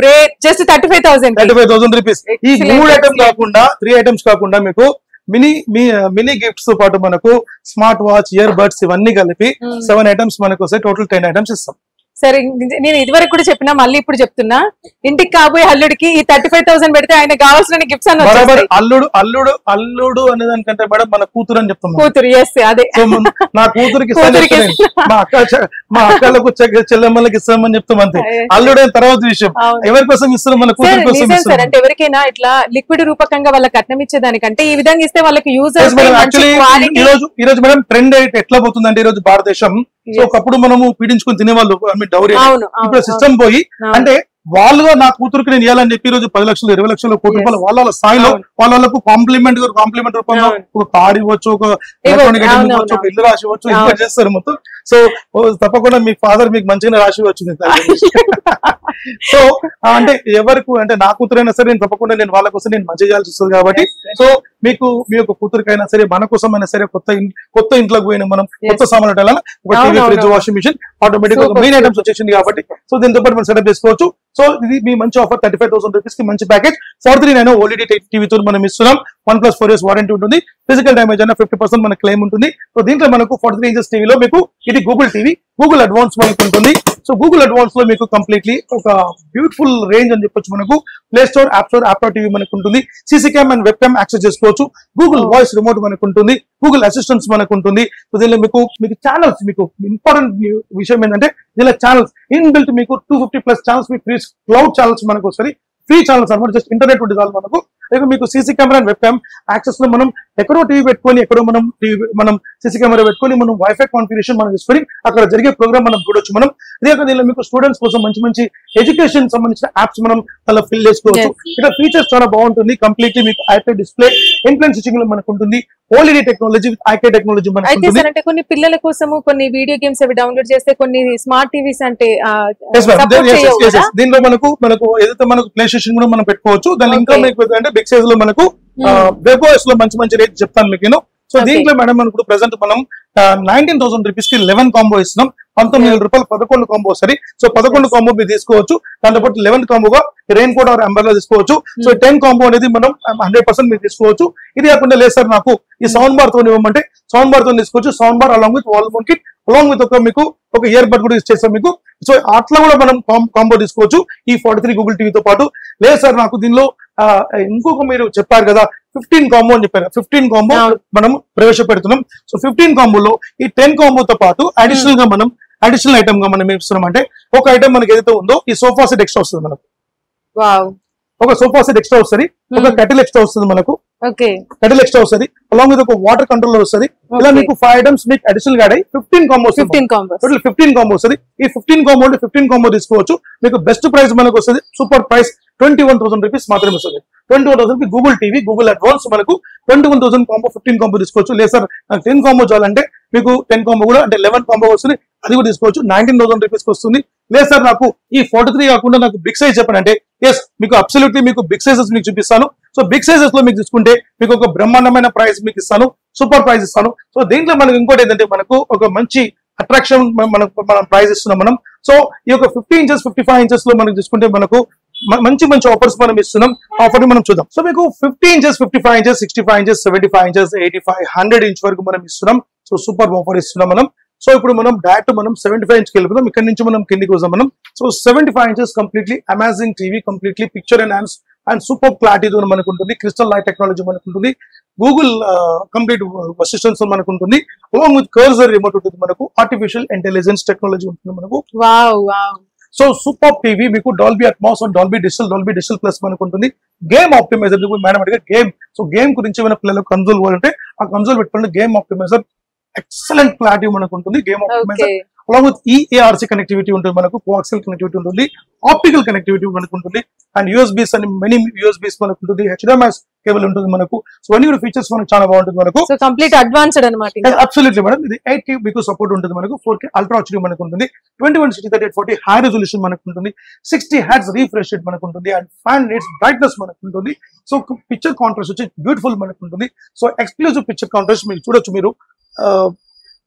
Just 35,000 rupees. ఈ 3 ఐటమ్స్ కాకుండా 3 ఐటమ్స్ కాకుండా మీకు మినీ గిఫ్ట్స్ తో పాటు మనకు స్మార్ట్ వాచ్, ఇయర్ బడ్స్ ఇవన్నీ కలిపి 7 ఐటమ్స్ మనకు వస్తాయి. టోటల్ 10 ఐటమ్స్ ఇస్తాం. సరే నేను ఇదివరకు కూడా చెప్పినా, మళ్ళీ ఇప్పుడు చెప్తున్నా, ఇంటికి కాబోయే అల్లుడికి ఈ 35,000 పెడితే ఆయన కావాల్సిన గిఫ్ట్స్ అన్న అల్లుడు అనే దానికంటే మేడం మన కూతురు అని చెప్తాం. కూతురు అదే నా కూతురికి మా అక్కలకు చెల్లెమ్మలకి ఇస్తామని చెప్తాం అంతే. అల్లుడు తర్వాత విషయం ఎవరి కోసం ఇస్తున్నాం, మన కూతురు కోసం ఇస్తాం. అంటే ఎవరికైనా ఇట్లా లిక్విడ్ రూపకంగా వాళ్ళకి కట్నం ఇచ్చేదానికంటే ఈ విధంగా ఇస్తే వాళ్ళకి యూజ్. ఈ రోజు మేడం ట్రెండ్ ఎట్లా పోతుందంటే ఈ రోజు భారతదేశం, సో ఒకప్పుడు మనము పీడించుకుని తినేవాళ్ళు డౌరీ. ఇప్పుడు సిస్టమ్ పోయి అంటే వాళ్ళుగా నా కూతురికి నేను ఇవ్వాలని చెప్పి ఈ రోజు 10 లక్షలు 20 లక్షలు కోటి రూపాయలు వాళ్ళ స్థాయిలో వాళ్ళకు కాంప్లిమెంట్ రూపంలో ఒక కార్ ఇవ్వచ్చు, ఒక ఎలక్ట్రానిక్ ఐటమ్ ఇవ్వచ్చు, ఒక ఇల్లు రాసి ఇవ్వచ్చు, ఇంకా చేస్తారు మొత్తం. సో తప్పకుండా మీ ఫాదర్ మీకు మంచిగానే రాసి వచ్చింది. సో అంటే ఎవరికి అంటే నా కూతురైనా సరే నేను తప్పకుండా నేను వాళ్ళ కోసం నేను మంచి చేయాల్సి వస్తుంది. కాబట్టి సో మీకు మీ యొక్క కూతురికైనా సరే మన కోసం అయినా సరే కొత్త ఇంట్లోకి పోయిన మనం కొత్త సామాన్లు ఒక TV, fridge, washing machine automatic ఒక మెయిన్ ఐటమ్స్ వచ్చేసింది కాబట్టి సో దీంతో పాటు మనం సెటప్ చేసుకోవచ్చు. సో ఇది మీ మంచి ఆఫర్ 35,000 రూపీస్ కి మంచి ప్యాకేజ్. 439 ఓఎల్ఈడి టీవీతో మనం ఇస్తున్నాం. 1+4 years వారంటీ ఉంటుంది. ఫిజికల్ డ్యామేజ్ అయినా 50% మన క్లెయిమ్ ఉంటుంది. సో దీంట్లో మనకు 43 inches టీవీలో మీకు ఇది గూగుల్ టీవీ, గూగుల్ అడ్వాన్స్ మనకు ఉంటుంది. సో గూగుల్ అడ్వాన్స్ లో మీకు కంప్లీట్లీ ఒక బ్యూటిఫుల్ రేంజ్ అని చెప్పొచ్చు. మనకు play Store, app store, app TV మనకు ఉంటుంది. CC cam and web cam access చేసుకోవచ్చు. గూగుల్ వాయిస్ రిమోట్ మనకు ఉంటుంది. గూగుల్ అసిస్టెంట్స్ మనకు ఉంటుంది. సో దీనిలో మీకు ఛానల్స్, మీకు ఇంపార్టెంట్ విషయం ఏంటంటే దీనిలో ఛానల్స్ ఇన్బిల్ట్ మీకు 250+ ఛానల్స్ మీకు ఫ్రీ క్లౌడ్ ఛానల్స్ మనకు వస్తాయి. ఫ్రీ ఛానల్స్ అనమాట. జస్ట్ ఇంటర్నెట్ ఉంటుంది మనకు. మీకు CC camera and web cam access లో మనం ఎక్కడో టీవీ పెట్టుకొని ఎక్కడో మనం సిసి కెమెరా పెట్టుకొని మనం వైఫై కాన్ఫిగరేషన్ మనం తీసుకొని అక్కడ జరిగే ప్రోగ్రామ్ మనం చూడొచ్చు మనం. ఇదే దీనిలో మీకు స్టూడెంట్స్ కోసం మంచి మంచి ఎడ్యుకేషన్ సంబంధించిన యాప్స్ మనం అలా ఫిల్ చేసుకోవచ్చు. ఇక్కడ ఫీచర్స్ చాలా బాగుంటుంది. కంప్లీట్లీ మీకు ఐపీ డిస్ప్లే ఇన్ఫ్లుయెన్స్ స్విచ్చింగ్ లో మనకు ఉంటుంది. OLED technology with IK technology మనకు ఉంటుంది. అంటే కొన్ని పిల్లల కోసము కొన్ని వీడియో గేమ్స్ అవి డౌన్లోడ్ చేస్తే కొన్ని స్మార్ట్ టీవీస్ అంటే దీనిలో మనకు ఏదైతే మనకు ప్లే స్టేషన్ కూడా మనం పెట్టుకోవచ్చు. దాని ఇంకా మీకు అంటే బిగ్ సైజ్ లో మనకు వెబోఎస్ లో మంచి రేట్ చెప్తాను మీకు నేను. సో దీంట్లో మేడం మనకు ప్రెసెంట్ మనం 19,000 రూపీస్ కి 11 కాంబో ఇస్తున్నాం. 19,000 రూపాయలు 11 కాంబో సరే. సో 11 కాంబో మీరు తీసుకోవచ్చు. దాంతో పాటు 11 కాంబోగా రెయిన్ కోట్ ఆర్ అంబర్లా తీసుకోవచ్చు. సో 10 కాంబో అనేది మనం 100% మీరు తీసుకోవచ్చు. ఇది కాకుండా లేదు సార్ నాకు ఈ సౌండ్ బార్ తో ఇవ్వమంటే సౌండ్ బార్ తో తీసుకోవచ్చు. Sound bar along with wall mount kit along with మీకు ఒక ఇయర్ బడ్ కూడా ఇచ్చేస్తాం మీకు. సో అట్లా కూడా మనం కాంబో తీసుకోవచ్చు ఈ 43 గూగుల్ టీవీతో పాటు. లేదు సార్ నాకు దీనిలో ఇంకొక మీరు చెప్పారు కదా 15 కాంబో అని చెప్పారు. 15 కాంబో మనం ప్రవేశపెడుతున్నాం. సో 15 కాంబోలో ఈ 10 కాంబోతో పాటు అడిషనల్ ఐటమ్ గా మనం ఏం ఇస్తున్నాం అంటే ఒక ఐటమ్ మనకి ఏదైతే ఉందో ఈ సోఫా సెట్ ఎక్స్ట్రా వస్తుంది మనకు. ఒక సోఫా సెట్ ఎక్స్ట్రా వస్తుంది. ఒక కటిల్ ఎక్స్ట్రా వస్తుంది మనకు. కటిల్ ఎక్స్ట్రా వస్తుంది అలాంగ్ విత్ ఒక వాటర్ కంట్రోలర్ వస్తుంది. ఇలా మీకు 5 ఐటమ్స్ మీకు అడిషనల్ గా 15 కాంబో టోటల్ 15 కాంబో వస్తుంది. ఈ 15 కాంబో 15 కాంబో తీసుకోవచ్చు. మీకు బెస్ట్ ప్రైస్ మనకు వస్తుంది. సూపర్ ప్రైస్ 21,000 రూపీస్ మాత్రమే వస్తుంది. 21,000 కి గూగుల్ టీవీ గూగుల్ అడ్వాన్స్ మనకు 21,000 కాంబో 15 కాంబో తీసుకోవచ్చు. లేదు సార్ నాకు 10 కాంబో చాలంటే మీకు 10 కాంబో కూడా అంటే 11 కాంబో వస్తుంది. అది కూడా తీసుకోవచ్చు. 19,000 రూపీస్ వస్తుంది. లేదు సార్ నాకు ఈ 43 కాకుండా నాకు బిగ్ సైజ్ చెప్పానంటే ఎస్ మీకు అబ్సల్యూట్లీ మీకు బిగ్ సైజెస్ మీకు చూపిస్తాను. సో బిగ్ సైజెస్ లో మీకు తీసుకుంటే మీకు ఒక బ్రహ్మాండమైన ప్రైస్ మీకు ఇస్తాను. సూపర్ ప్రైస్ ఇస్తాను. సో దీంట్లో మనకు ఇంకోటి ఏంటంటే మనకు ఒక మంచి అట్రాక్షన్ మనం ప్రైస్ ఇస్తున్నాం మనం. సో ఈ యొక్క 50 ఇంచెస్ 55 ఇంచెస్ లో మనకు తీసుకుంటే మనకు మంచి ఆఫర్స్ మనం ఇస్తున్నాం. ఆఫర్ మనం చూద్దాం. సో మీకు 50 inches 55 inches 65 inches 75 inches 85 100 inch వరకు మనం ఇస్తున్నాం. సో సూపర్ ఆఫర్ ఇస్తున్నాం మనం. సో ఇప్పుడు మనం డైరెక్ట్ మనం 75 ఇంచ్ కి వెళ్ళిపోతాం. ఇక్కడ నుంచి మనం కిందికి వస్తాం మనం. So 75 inches completely amazing TV completely picture and super క్లారిటీతో మనకు ఉంటుంది. క్రిస్టల్ లైట్ టెక్నాలజీ మనకు ఉంటుంది. గూగుల్ కంప్లీట్ అసిస్టెంట్స్ మనకు ఉంటుంది. అలాంగ్ విత్ కర్సర్ రిమోట్ ఉంటుంది మనకు. ఆర్టిఫిషియల్ ఇంటెలిజెన్స్ టెక్నాలజీ ఉంటుంది మనకు. సో సూపర్ టీవీ మీకు Dolby Atmos and Dolby digital plus మనకు ఉంటుంది. గేమ్ ఆప్టిమైజర్ మేడం అడిగే గేమ్. సో గేమ్ గురించి ఏమైనా పిల్లలకు కన్సోల్ కావాలంటే ఆ కన్సోల్ పెట్టుకుంటే గేమ్ ఆప్టిమైజర్ ఎక్సలెంట్ క్లారిటీ మనకు ఉంటుంది. Game optimizer along with EARC connectivity ఉంటుంది మనకు. కోఆక్సియల్ కనెక్టివిటీ ఉంటుంది. ఆప్టికల్ కనెక్టివిటీ మనకు ఉంటుంది. అండ్ యూఎస్బీస్ అని మెనీ యూఎస్బీస్ మనకు ఉంటుంది. హెచ్డిఎంఐ కేబుల్ ఉంటుంది మనకు. సో అన్ని కూడా ఫీచర్స్ మనకు చాలా బాగుంటుంది మనకు. సో కంప్లీట్ అడ్వాన్స్డ్ అన్నమాట. Absolutely madam. ఇది 8K మీకు సపోర్ట్ ఉంటుంది మనకు. 4K అల్ట్రా హెచ్డి మనకు ఉంటుంది. 2160x3840 హై రెజల్యూషన్ మనకు ఉంటుంది. 60 Hz రీఫ్రెష్ రేట్ మనకు ఉంటుంది. అండ్ 5 nits బ్రైట్నెస్ మనకు ఉంటుంది. సో పిక్చర్ కాంట్రాస్ట్ వచ్చి బ్యూటిఫుల్ మనకు ఉంటుంది. సో ఎక్స్క్లూజివ్ పిక్చర్ కాంట్రాస్ట్ మీరు చూడొచ్చు. మీరు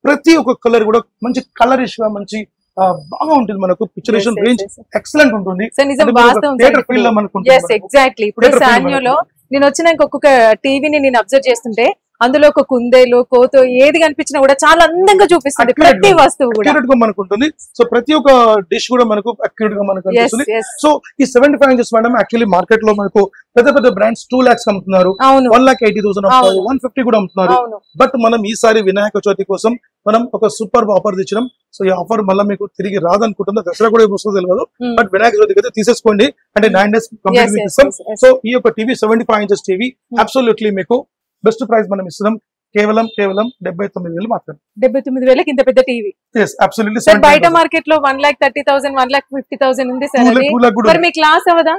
ప్రతి ఒక్క కలర్ కూడా మంచి కలరిష్ గా మంచి బాగా ఉంటుంది మనకు. పిక్చరేషన్ రేంజ్ ఎక్సలెంట్ ఉంటుంది. ఎగ్జాక్ట్లీ ఇప్పుడు సాన్యోలో నేను వచ్చినాక ఒక్కొక్క టీవీని నేను అబ్జర్వ్ చేస్తుంటే అందులో ఒక కుందేలు కోతో ఏది కనిపించినా కూడా చాలా అందంగా చూపిస్తుంది. ప్రతి వస్తువు కూడా మనకు ఉంటుంది. సో ప్రతి ఒక్క డిష్ కూడా మనకు అక్యూరేట్ గా మనకు అనిపిస్తుంది. సో ఈ 75 ఇంచెస్ మేడం యాక్చువల్లీ మార్కెట్ లో మనకు పెద్ద బ్రాండ్స్ 2 lakhs అమ్ముతున్నారు. 1,80,000 అమ్ముతున్నారు. 150 కూడా అమ్ముతున్నారు. బట్ మనం ఈసారి వినాయక చవితి కోసం మనం ఒక సూపర్ ఆఫర్ తెచ్చినాం. సో ఈ ఆఫర్ మళ్ళీ మీకు తిరిగి రాదనుకుంటుంది. దసరా కూడా వస్తుందో తెలియదు. బట్ వినాయక చవితికి అయితే తీసేసుకోండి. అంటే 9 days కంప్లీట్ ఇస్తాం. సో ఈ యొక్క టీవీ 75 ఇంచెస్ టీవీ అబ్సల్యూట్లీ మీకు బెస్ట్ ప్రైస్ మనం ఇస్తున్నాం. కేవలం 79,000 మాత్రమే. 79,000 ఇంత పెద్ద టీవీ. బయట మార్కెట్ లో 1,30,000 1,50,000 ఉంది సార్. మరి మీ క్లాస్ అవదా?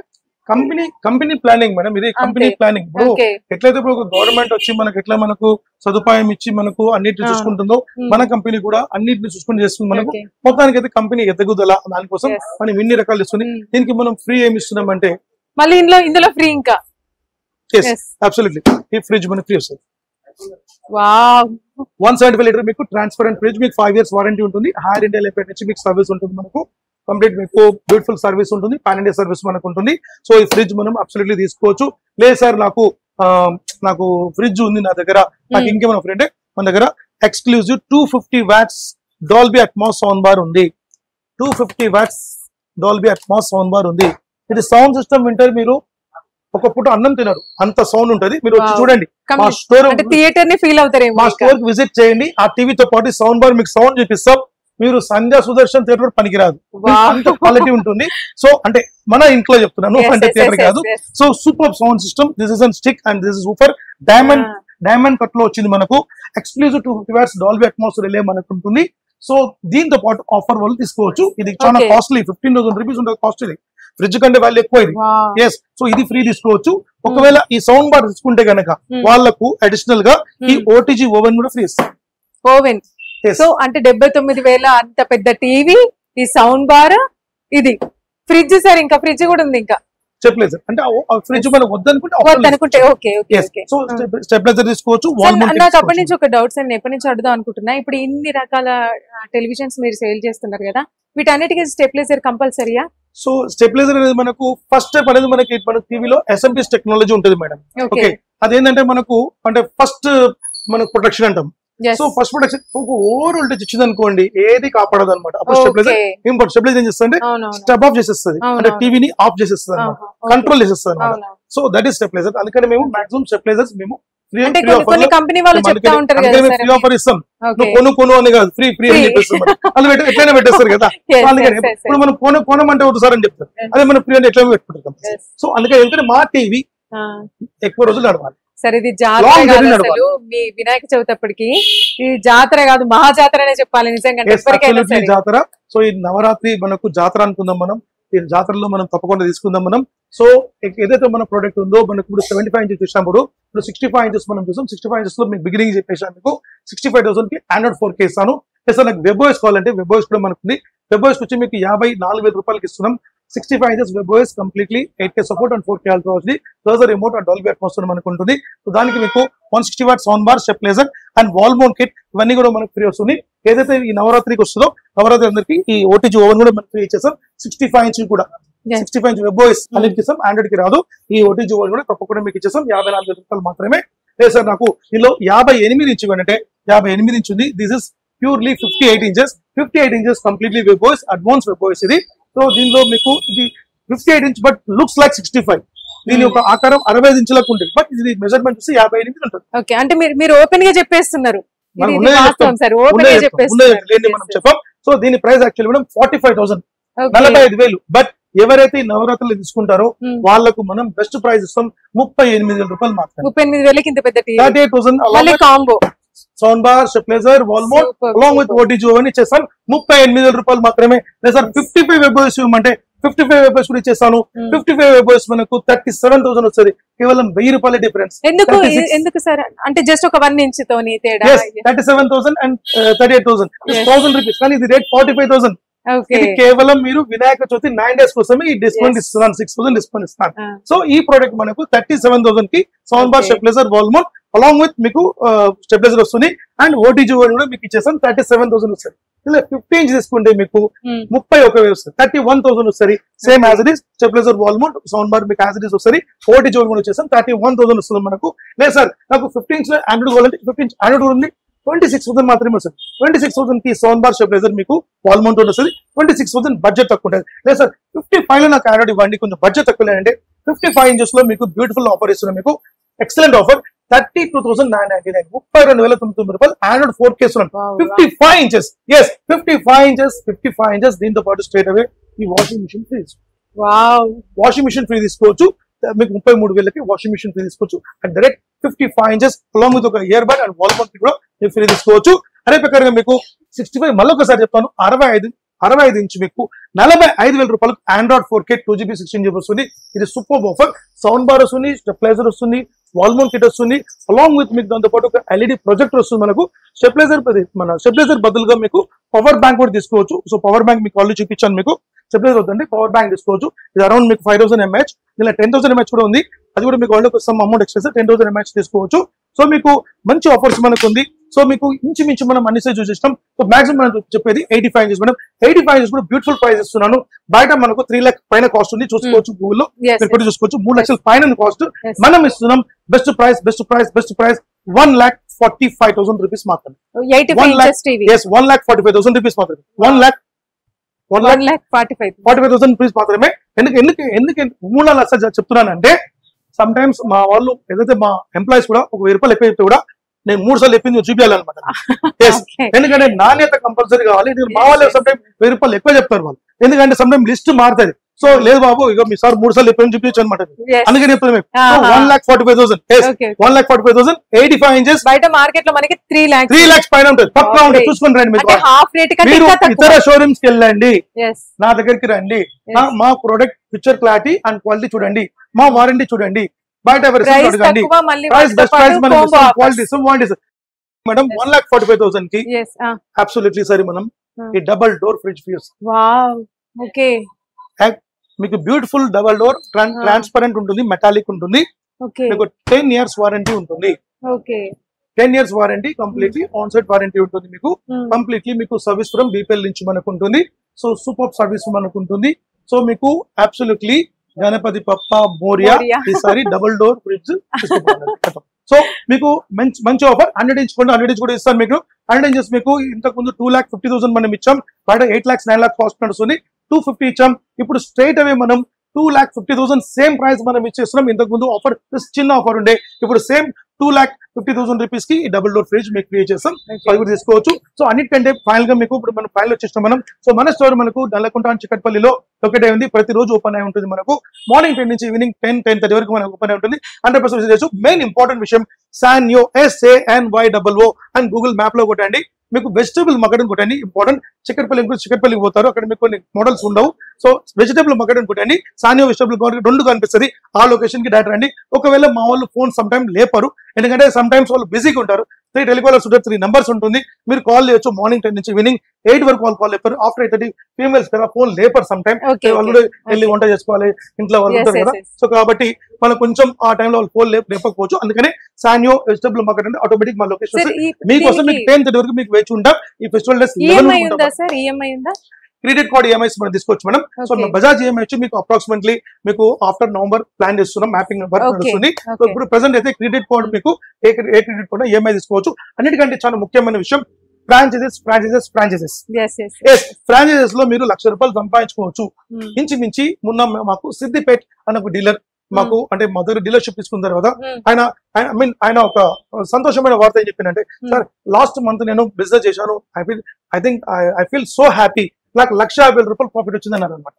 Company planning madam. ఇది కంపెనీ ప్లానింగ్. ఇప్పుడు ఎట్లయితే ఇప్పుడు ఒక గవర్నమెంట్ వచ్చి మనకు ఎట్లా మనకు సదుపాయం ఇచ్చి మనకు అన్నిటిని చూసుకుంటుందో మన కంపెనీ కూడా అన్నిటిని చూసుకుని చేస్తుంది మనకు. మొత్తానికి అయితే కంపెనీ ఎదుగుదల దానికోసం మనం ఇన్ని రకాలు ఇస్తుంది. దీనికి మనం ఫ్రీ ఏమి ఇస్తున్నాం అంటే మళ్ళీ ఇందులో ఫ్రీ ఇంకా అబ్సల్యూట్లీ ఈ ఫ్రిడ్జ్ మనకి ఫ్రీ వస్తుంది. 175 లీటర్ మీకు ట్రాన్స్పరెంట్ ఫ్రిడ్జ్. మీకు 5 years వారంటీ ఉంటుంది. హైర్ ఇండియా లైఫ్ నుంచి మీకు సర్వీస్ ఉంటుంది మనకు. కంప్లీట్ మీకు బ్యూటిఫుల్ సర్వీస్ ఉంటుంది. పాన్ ఇండియా సర్వీస్ మనకు ఉంటుంది. సో ఈ ఫ్రిడ్జ్ మనం అబ్సల్యూట్లీ తీసుకోవచ్చు. లేదు సార్ నాకు ఫ్రిడ్జ్ ఉంది నా దగ్గర, నాకు ఇంకేమైనా ఫ్రీ అంటే మన దగ్గర exclusive 250 watts Dolby Atmos sound bar ఉంది. 250 watts Dolby Atmos sound bar ఉంది. ఇది సౌండ్ సిస్టమ్ వింటారు మీరు ఒక పూట అన్నం తినరు అంత సౌండ్ ఉంటది. మీరు వచ్చి చూడండి. మా స్టోర్ థియేటర్ ని ఫీల్ అవుతారు. మా స్టోర్ కి విజిట్ చేయండి. ఆ టీవీతో పాటు సౌండ్ బార్ మీకు సౌండ్ చూపిస్తాం. మీరు సంధ్యా సుదర్శన్ థియేటర్ పనికిరాదు. అంత క్వాలిటీ ఉంటుంది. సో అంటే మన ఇంట్లో చెప్తున్నాను, అంటే థియేటర్ కాదు. So super sound system. This is an stick and this is super diamond diamond cut లో వచ్చింది మనకు ఎక్స్క్లూజివ్ 250 వాట్స్ డాల్బీ అట్మాస్ రిలే మనకు ఉంటుంది. సో దీంతో పాటు ఆఫర్ వాళ్ళు తీసుకోవచ్చు. ఇది చాలా కాస్ట్లీ, 15,000 రూపీస్ ఉంటుంది కాస్ట్. ఇది ఫ్రిడ్జ్ కంటే వాల్యూ ఎక్కువ ఇది. ఎస్, సో ఇది ఫ్రీ తీసుకోవచ్చు. ఒకవేళ ఈ సౌండ్ బార్ తీసుకుంటే గనక వాళ్ళకు అడిషనల్ గా ఈ ఓటీజీ ఓవెన్ కూడా ఫ్రీ ఇస్తారు. ఓవెన్. సో అంటే 79,000 అంత పెద్ద టీవీ, ఈ సౌండ్ బార్, ఇది ఫ్రిడ్జ్. సార్ ఇంకా ఫ్రిడ్జ్ కూడా ఉంది. ఇంకా స్టెబిలైజర్ అంటే ఫ్రిడ్జ్ మనం వద్దనుకుంటే ఓకే ఓకే. సో స్టెబిలైజర్ తీసుకోవచ్చు. నాకు అప్పటి నుంచి ఒక డౌట్స్ నేను ఎప్పటి నుంచి అడుగుదాం అనుకుంటున్నా. ఇప్పుడు ఇన్ని రకాల టెలివిజన్స్ మీరు సేల్ చేస్తున్నారు కదా, వీటన్నిటికీ స్టెబిలైజర్ కంపల్సరీయా? సో స్టెబిలైజర్ అనేది మనకు ఫస్ట్ స్టెప్ అనేది మనకి టీవీలో ఎస్ఎంపీఎస్ టెక్నాలజీ ఉంటుంది మేడం. ఓకే, అదేంటంటే మనకు అంటే ఫస్ట్ మనకు ప్రొటెక్షన్ అంటాం. So first protection over voltage ఇచ్చింది అనుకోండి, ఏది కాపాడదు అనమాట. అప్పుడు స్టెబిలైజర్ స్టెబిలైజర్ ఏం చేస్తుంది, స్టెప్ ఆఫ్ చేసేస్తుంది, అంటే టీవీని ఆఫ్ చేసేస్తుంది అనమాట, కంట్రోల్ చేసేస్తుంది అనమాట. So that is stabiliser. అందుకని మేము మాక్సిమం స్టెబిలైజర్స్ మేము ఫ్రీ ఆఫర్ ఇస్తాం. కొను అని కాదు, ఫ్రీ అని చెప్పేస్తాం. అది ఎట్లయినా పెట్టేస్తారు కదా. అందుకని ఇప్పుడు మనం కొనమంటే వద్దు సార్ అని చెప్తారు, అదే మనం ఫ్రీ అంటే ఎట్లా పెట్టుకుంటాం. సో అందుకని ఎందుకంటే మా టీవీ ఎక్కువ రోజులు నడవాలి. సరే, ఇది జాతర కాదు అసలు. మీ వినాయక చవితి అప్పటికి ఈ జాతర కాదు, మహాజాతర అనే చెప్పాలి నిజంగా జాతర. సో ఈ నవరాత్రి మనకు జాతర అనుకుందాం మనం. ఈ జాతరలో మనం తప్పకుండా తీసుకుందాం మనం. సో ఏదైతే మన ప్రోడక్ట్ ఉందో మనకు ఇప్పుడు 75 ఇంచెస్ చూసినప్పుడు ఇప్పుడు 65 ఇంచెస్ మనం చూసాం. 65 ఇంచెస్ లో మీకు బిగినింగ్ చెప్పేసాను, మీకు 65,000 కి ఆండ్రాయిడ్ 4K ఇస్తాను. సార్ నాకు వెబ్ఓఎస్ కావాలంటే వెబ్ఓఎస్ కూడా మనకు ఉంది. వెబ్ఓఎస్ వచ్చి మీకు 54,000 రూపాయలకి ఇస్తున్నాం. 65 inches webOS completely 8K support and 4K ultra HD plus remote and Dolby Atmos మనకు ఉంటుంది. సో దానికి మీకు 160 watt sound bar, stabilizer and wall mount kit ఇవన్నీ కూడా మనకు ఫ్రీ వస్తుంది. ఏదైతే ఈ నవరాత్రికి వస్తుందో నవరాత్రి అందరికి ఈ ఓటీజీ ఓవెన్ కూడా మనకు ఫ్రీ ఇచ్చేసాం. 65 ఇంచ్ కూడా 65 ఇంచ్ వెబ్ఓఎస్ అన్నిటికి ఇస్తాం. ఆండ్రాయిడ్ కి రాదు. ఈ ఓటీజీ ఓవెన్ కూడా తప్పకుండా మీకు ఇచ్చేసాం. 54,000 రూపాయలు మాత్రమే. లేదు సార్ నాకు ఇందులో 58 ఇంచ్ అంటే 58 ఇంచ్ ఉంది. This is purely 58 inches. 58 inches completely webOS, advance webOS ఇది. సో దీనిలో మీకు ఇది 58 ఇంచ్ బట్ లుక్స్ లైక్ 65. దీని యొక్క ఆకారం 65 ఇంచులకు ఉంటుంది, బట్ ఇది మెజర్మెంట్ చూసి 58 ఉంటుంది. ఓకే, అంటే మీరు ఓపెన్ గా చెప్పేస్తున్నారు. మనం చెప్పాం. సో దీని ప్రైస్ యాక్చువల్లీ మేడం 45,000, 45,000. బట్ ఎవరైతే నవరాత్రులు తీసుకుంటారో వాళ్ళకు మనం బెస్ట్ ప్రైస్ ఇస్తాం 38,000 రూపాయలు మాత్రమే. 38,000 ఇంత పెద్ద 38,000 combo sound bar, stabiliser, wall mount along with OTG oven ఇచ్చేస్తాం 38,000 రూపాయలు మాత్రమే. లేదు సార్ 55 వెబ్ఓఎస్ ఇవ్వమంటే 55 వెబ్ఓఎస్ కూడా ఇచ్చేస్తాను. 55 వెబ్ఓఎస్ మనకు 37,000 వస్తుంది. కేవలం 1000 రూపాయల డిఫరెన్స్. ఎందుకు సార్ అంటే జస్ట్ ఒక 1 ఇంచ్ తోని తేడా. 37,000 అండ్ 38,000 1000 రూపీస్. కానీ ఇది రేట్ 45,000. ఇది కేవలం మీరు వినాయక చవితి 9 days కోసమే ఈ డిస్కౌంట్ ఇస్తున్నాను. 6,000 డిస్కౌంట్ ఇస్తాను. సో ఈ ప్రోడక్ట్ మనకు 37,000 కి sound bar, stabiliser, wall mount along with మీకు స్టెబిలైజర్ వస్తుంది అండ్ ఓటీజీ కూడా మీకు ఇచ్చేస్తాం. 37,000 వస్తుంది. ఇలా 50 ఇంచ్ తీసుకుంటే మీకు 31,000 వస్తుంది. 31,000 వస్తుంది. Same as it is stabiliser, wall mount, sound bar మీకు యాజ్ ఇట్ ఈస్ వస్తుంది. ఓటీజీ కూడా వచ్చేస్తాం 31,000 వస్తుంది మనకు. లేదు సార్ నాకు 15 ఇంచ్ ఆండ్రాయిడ్ కావాలంటే 15 ఇంచ్ ఆండ్రాయిడ్ ఉంది 26,000 మాత్రమే వస్తుంది. 26,000 కి సౌండ్ బార్, స్టెబిలైజర్ మీకు వాల్ మౌంట్ వస్తుంది. 26,000 బడ్జెట్ తక్కువ ఉంటుంది. లేదు సార్ 55 లో నాకు ఆండ్రాయిడ్ ఇవ్వండి, కొంచెం బడ్జెట్ తక్కువ లేదంటే 55 ఇంచెస్ లో మీకు బ్యూటిఫుల్ ఆఫర్ ఇస్తున్నాం. మీకు ఎక్సలెంట్ ఆఫర్ 32,999, 32,999 రూపాయలు ఆండ్రాయిడ్ 4K ఇస్తున్నాం. 55 ఇంచెస్. Yes 55 inches. దీంతో పాటు స్ట్రేట్ అవే ఈ washing machine free. Washing machine free తీసుకోవచ్చు. మీకు 33,000కి వాషింగ్ మిషన్ ఫ్రీ తీసుకోవచ్చు. And direct 55 inches along with ఒక earbud and wall mount కూడా మీరు ఫ్రీ తీసుకోవచ్చు. అదే ప్రకారంగా మీకు 65 మళ్ళీ ఒకసారి చెప్తాను 65 ఇంచ్ మీకు 45,000 రూపాయలకు ఆండ్రాయిడ్ 4K 2GB 16GB వస్తుంది. ఇది సూపర్ ఆఫర్. సౌండ్ బార్ వస్తుంది, స్టెబిలైజర్ వస్తుంది, వాల్ మౌంట్ కిట్ వస్తుంది, అలాంగ్ విత్ మీకు దాంతో పాటు ఒక ఎల్ఈడి ప్రొజెక్టర్ వస్తుంది. మనకు స్టెబిలైజర్ బదులుగా మీకు పవర్ బ్యాంక్ కూడా తీసుకోవచ్చు. సో పవర్ బ్యాంక్ మీకు ఆల్రెడీ చూపించాను. మీకు స్టెబిలైజర్ వద్దండి, పవర్ బ్యాంక్ తీసుకోవచ్చు. ఇది అరౌండ్ మీకు 5,000 mAh. ఇలా 10,000 mAh కూడా ఉంది. అది కూడా మీకు already some amount extra 10,000 mAh తీసుకోవచ్చు. సో మీకు మంచి ఆఫర్స్ మనకు ఉంది. సో మీకు ఇంచుమించు మనం అన్ని సైజ్ చూసేస్తాం. సో మాక్సిమం మనం చెప్పేది 85 ఇంచెస్ మేడం. 85 ఇంచెస్ కూడా బ్యూటిఫుల్ ప్రైస్ ఇస్తున్నాను. బయట మనకు 3 lakhs పైన కాస్ట్ ఉంది. చూసుకోవచ్చు గూగుల్లో చూసుకోవచ్చు. 3 lakhs పైన కాస్ట్. మనం ఇస్తున్నాం బెస్ట్ ప్రైస్ 1,45,000 రూపీస్ మాత్రమే. 1,45,000 రూపీస్ మాత్రమే. 1,45,000 రూపీస్ మాత్రమే. ఎందుకు 3 లక్షలు చెప్తున్నానంటే సమ్ టైమ్స్ మా వాళ్ళు ఏదైతే మా ఎంప్లాయీస్ కూడా ఒక 1000 రూపాయలు ఎక్కువ చెప్తే కూడా నేను 3 సార్లు చెప్పింది చూపించాలన్నమాట. ఎందుకంటే నాణ్యత కంపల్సరీ కావాలి. మా వాళ్ళు సమ్ టైమ్ 1000 రూపాయలు ఎక్కువ చెప్తారు వాళ్ళు. ఎందుకంటే సమ్ టైమ్ లిస్ట్ మారుతుంది. సో లేదు బాబు ఇక మీ సార్ 3 సార్లు ఎప్పుడు చూపించు అనమాట, అందుకని చెప్తాను మీకు 1,45,000 1,45,000 85 inches బయట మార్కెట్ లో మనకి 3 lakhs పైన ఉంటుంది, పక్కా ఉంటుంది, చూసుకుని రండి. మీరు ఇతర షోరూమ్స్ కి వెళ్ళండి, నా దగ్గరికి రండి, మా product picture clarity and quality చూడండి, మా వారంటీ చూడండి, బయట అడగండి, ప్రైస్ బెస్ట్ ప్రైస్ మనం క్వాలిటీ మేడం 1,45,000 కి అబ్సల్యూట్లీ సరే మనం ఈ డబల్ డోర్ ఫ్రిడ్జ్ ఫ్యూస్. మీకు బ్యూటిఫుల్ డబల్ డోర్ ట్రాన్స్పరెంట్ ఉంటుంది, మెటాలిక్ ఉంటుంది, మీకు 10 years వారంటీ ఉంటుంది, 10 years warranty completely on site warranty ఉంటుంది, మీకు కంప్లీట్లీ మీకు సర్వీస్ ఫ్రమ్ బీపీఎల్ నుంచి మనకు ఉంటుంది. సో సూపర్ సర్వీస్ మనకు ఉంటుంది. సో మీకు అబ్సల్యూట్లీ గణపతి పప్ప మోరియా ఈసారి డబుల్ డోర్ ఫ్రిడ్జ్. సో మీకు మంచి ఆఫర్ 100 inch కొంటే 100 inch కూడా ఇస్తాను మీకు. 100 inches మీకు ఇంతకు ముందు 2,50,000 మనం ఇచ్చాం, బయట 8 lakhs 9 lakhs కాస్ట్ నడుస్తుంది, 250 ఇచ్చాం. ఇప్పుడు స్ట్రైట్ అవే మనం 2,50,000 సేమ్ ప్రైస్ మనం ఇచ్చేస్తున్నాం. ఇంతకు ముందు ఆఫర్ చిన్న ఆఫర్ ఉండే, ఇప్పుడు సేమ్ 2,50,000 రూపీస్ కి ఈ డబుల్ డోర్ ఫ్రిడ్జ్ మీకు క్రియేట్ చేస్తాం, అది కూడా తీసుకోవచ్చు. సో అన్నిటికంటే ఫైనల్ గా మీకు ఇప్పుడు మనం ఫైనల్ వచ్చేస్తాం మనం. సో మన స్టోర్ మనకు నల్లకుంట చిక్కట్పల్లిలో లొకేట్ అయింది, ప్రతిరోజు ఓపెన్ అయి ఉంటుంది, మనకు మార్నింగ్ 10 నుంచి ఈవినింగ్ 10-10:30 వరకు మనకు ఓపెన్ అయి ఉంటుంది. 100% చేయొచ్చు. మెయిన్ ఇంపార్టెంట్ విషయం సాన్యో SANYOO అండ్ గూగుల్ మ్యాప్ లో కొట్టండి, మీకు వెజిటబుల్ మగడని కొట్టండి, ఇంపార్టెంట్. చిక్కట్పల్లికి పోతారు, అక్కడ మీకు కొన్ని మోడల్స్ ఉండవు. సో వెజిటబుల్ మగడని కొట్టండి, సాన్యో వెజిటబుల్ రెండు కనిపిస్తుంది, ఆ లొకేషన్ కి డైరెక్ట్ రండి. ఒకవేళ మా వాళ్ళు ఫోన్ సమ్ టైమ్ లేపరు, ఎందుకంటే సమ్ టైమ్స్ వాళ్ళు బిజీగా ఉంటారు, 3 టెలికాలర్స్ ఉంటారు, 3 numbers ఉంటుంది, మీరు కాల్ చేయొచ్చు. మార్నింగ్ 10 నుంచి ఈవినింగ్ 8 వరకు కాల్ లేపారు, ఆఫ్టర్ 8:30 ఫీమేల్స్ కదా ఫోన్ లేపరు, సమ్ టైమ్ వాళ్ళు కూడా వెళ్ళి వంట చేసుకోవాలి, ఇంట్లో వాళ్ళు ఉంటారు కదా. సో కాబట్టి వాళ్ళు కొంచెం ఆ టైంలో వాళ్ళు ఫోన్ లేపకపోవచ్చు, అందుకనే సాన్యో వెజిటబుల్ మార్కెట్ అంటే ఆటోమేటిక్ మా లొకేషన్ మీకోసం మీకు 10:30 వరకు మీకు వేచి ఉంటాం. ఈ festival days credit card EMIs మనం తీసుకోవచ్చు మేడం. సో బజాజ్ ఈఎంఐ వచ్చి మీకు అప్రాక్సిమేట్లీ మీకు ఆఫ్టర్ నవంబర్ ప్లాన్ చేస్తున్నాం, మ్యాపింగ్ వర్క్ నడుస్తుంది. సో ఇప్పుడు ప్రెసెంట్ అయితే క్రెడిట్ కార్డ్ మీకు ఏ క్రెడిట్ కార్డ్ ఈఎంఐ తీసుకోవచ్చు. అన్నిటికంటే చాలా ముఖ్యమైన విషయం ఫ్రాంచైజెస్ లో మీరు ₹1,00,000 సంపాదించుకోవచ్చు. ఇంచుమించి మొన్న మాకు సిద్దిపేట్ అనే ఒక డీలర్ మాకు అంటే మా దగ్గర డీలర్షిప్ తీసుకున్న తర్వాత ఆయన ఒక సంతోషమైన వార్త ఏం చెప్పిందంటే, సార్ లాస్ట్ మంత్ నేను బిజినెస్ చేశాను, ఐ ఫీల్ సో హ్యాపీ, నాకు ₹1,50,000 ప్రాఫిట్ వచ్చింది అన్నారు అనమాట.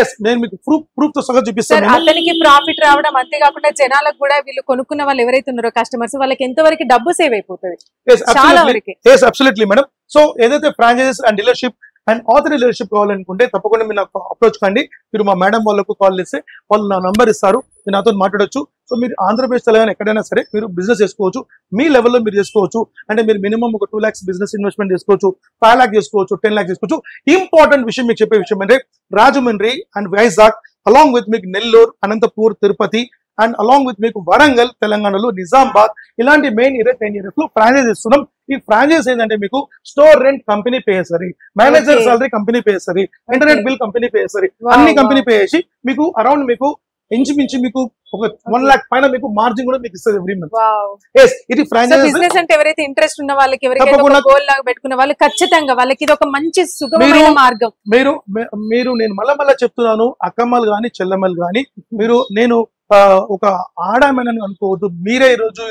ఎస్, నేను మీకు ప్రూఫ్ తో సహా చూపిస్తాను. అతనికి ప్రాఫిట్ రావడం అంతేకాకుండా జనాలకు కూడా వీళ్ళు కొనుక్కున్న వాళ్ళు ఎవరైతే ఉన్నారో కస్టమర్స్ వాళ్ళకి ఎంతవరకు డబ్బు సేవ్ అయిపోతుంది. Absolutely madam. సో ఏదైతే franchises and dealership and Ather dealership కావాలనుకుంటే తప్పకుండా మీరు నాకు అప్రోచ్ కండి. మీరు మా మేడం వాళ్ళకు కాల్ చేస్తే వాళ్ళు నా నంబర్ ఇస్తారు, మీరు నాతో మాట్లాడొచ్చు. సో మీరు ఆంధ్రప్రదేశ్ తెలంగాణ ఎక్కడైనా సరే మీరు బిజినెస్ చేసుకోవచ్చు, మీ లెవెల్లో మీరు చేసుకోవచ్చు. అంటే మీరు మినిమం ఒక 2 lakhs బిజినెస్ ఇన్వెస్ట్మెంట్ చేసుకోవచ్చు, 5 lakhs చేసుకోవచ్చు, 10 lakhs చేసుకోవచ్చు. ఇంపార్టెంట్ విషయం మీకు చెప్పే విషయం అంటే Rajahmundry and Vizag along with మీకు Nellore, Anantapur, Tirupati and along with మీకు వరంగల్ తెలంగాణలో, నిజామాబాద్ ఇలాంటి మెయిన్ 10 years లో ఫ్రాంచైజ్ ఇస్తున్నాం. ఈ ఫ్రాంచైజ్ ఏంటంటే మీకు స్టోర్ రెంట్ కంపెనీ పే చేస్తుంది, మేనేజర్ సాలరీ కంపెనీ పే చేస్తుంది, ఇంటర్నెట్ బిల్ కంపెనీ పే చేస్తుంది, అన్ని కంపెనీ పే చేసి మీకు అరౌండ్ మీకు ఇంచుమించి మీకు ఒక 1 lakh పైన మీకు మార్జిన్ కూడా మీకు ఇస్తుంది ఎవ్రీ మంత్. ఇది ఫ్రాంచైజ్ బిజినెస్ అంటే ఎవరైతే ఇంట్రెస్ట్ ఉన్న వాళ్ళకి ఎవరికైనా గోల్ లాగా పెట్టుకున్న వాళ్ళు ఖచ్చితంగా వాళ్ళకి ఇది ఒక మంచి సుగమమైన మార్గం. మీరు నేను మళ్ళా చెప్తున్నాను, అక్కమ్మలు గాని చెల్లెమ్మలు గాని నేను ఒక ఆడామని అనుకోవద్దు. మీరే ఈ రోజు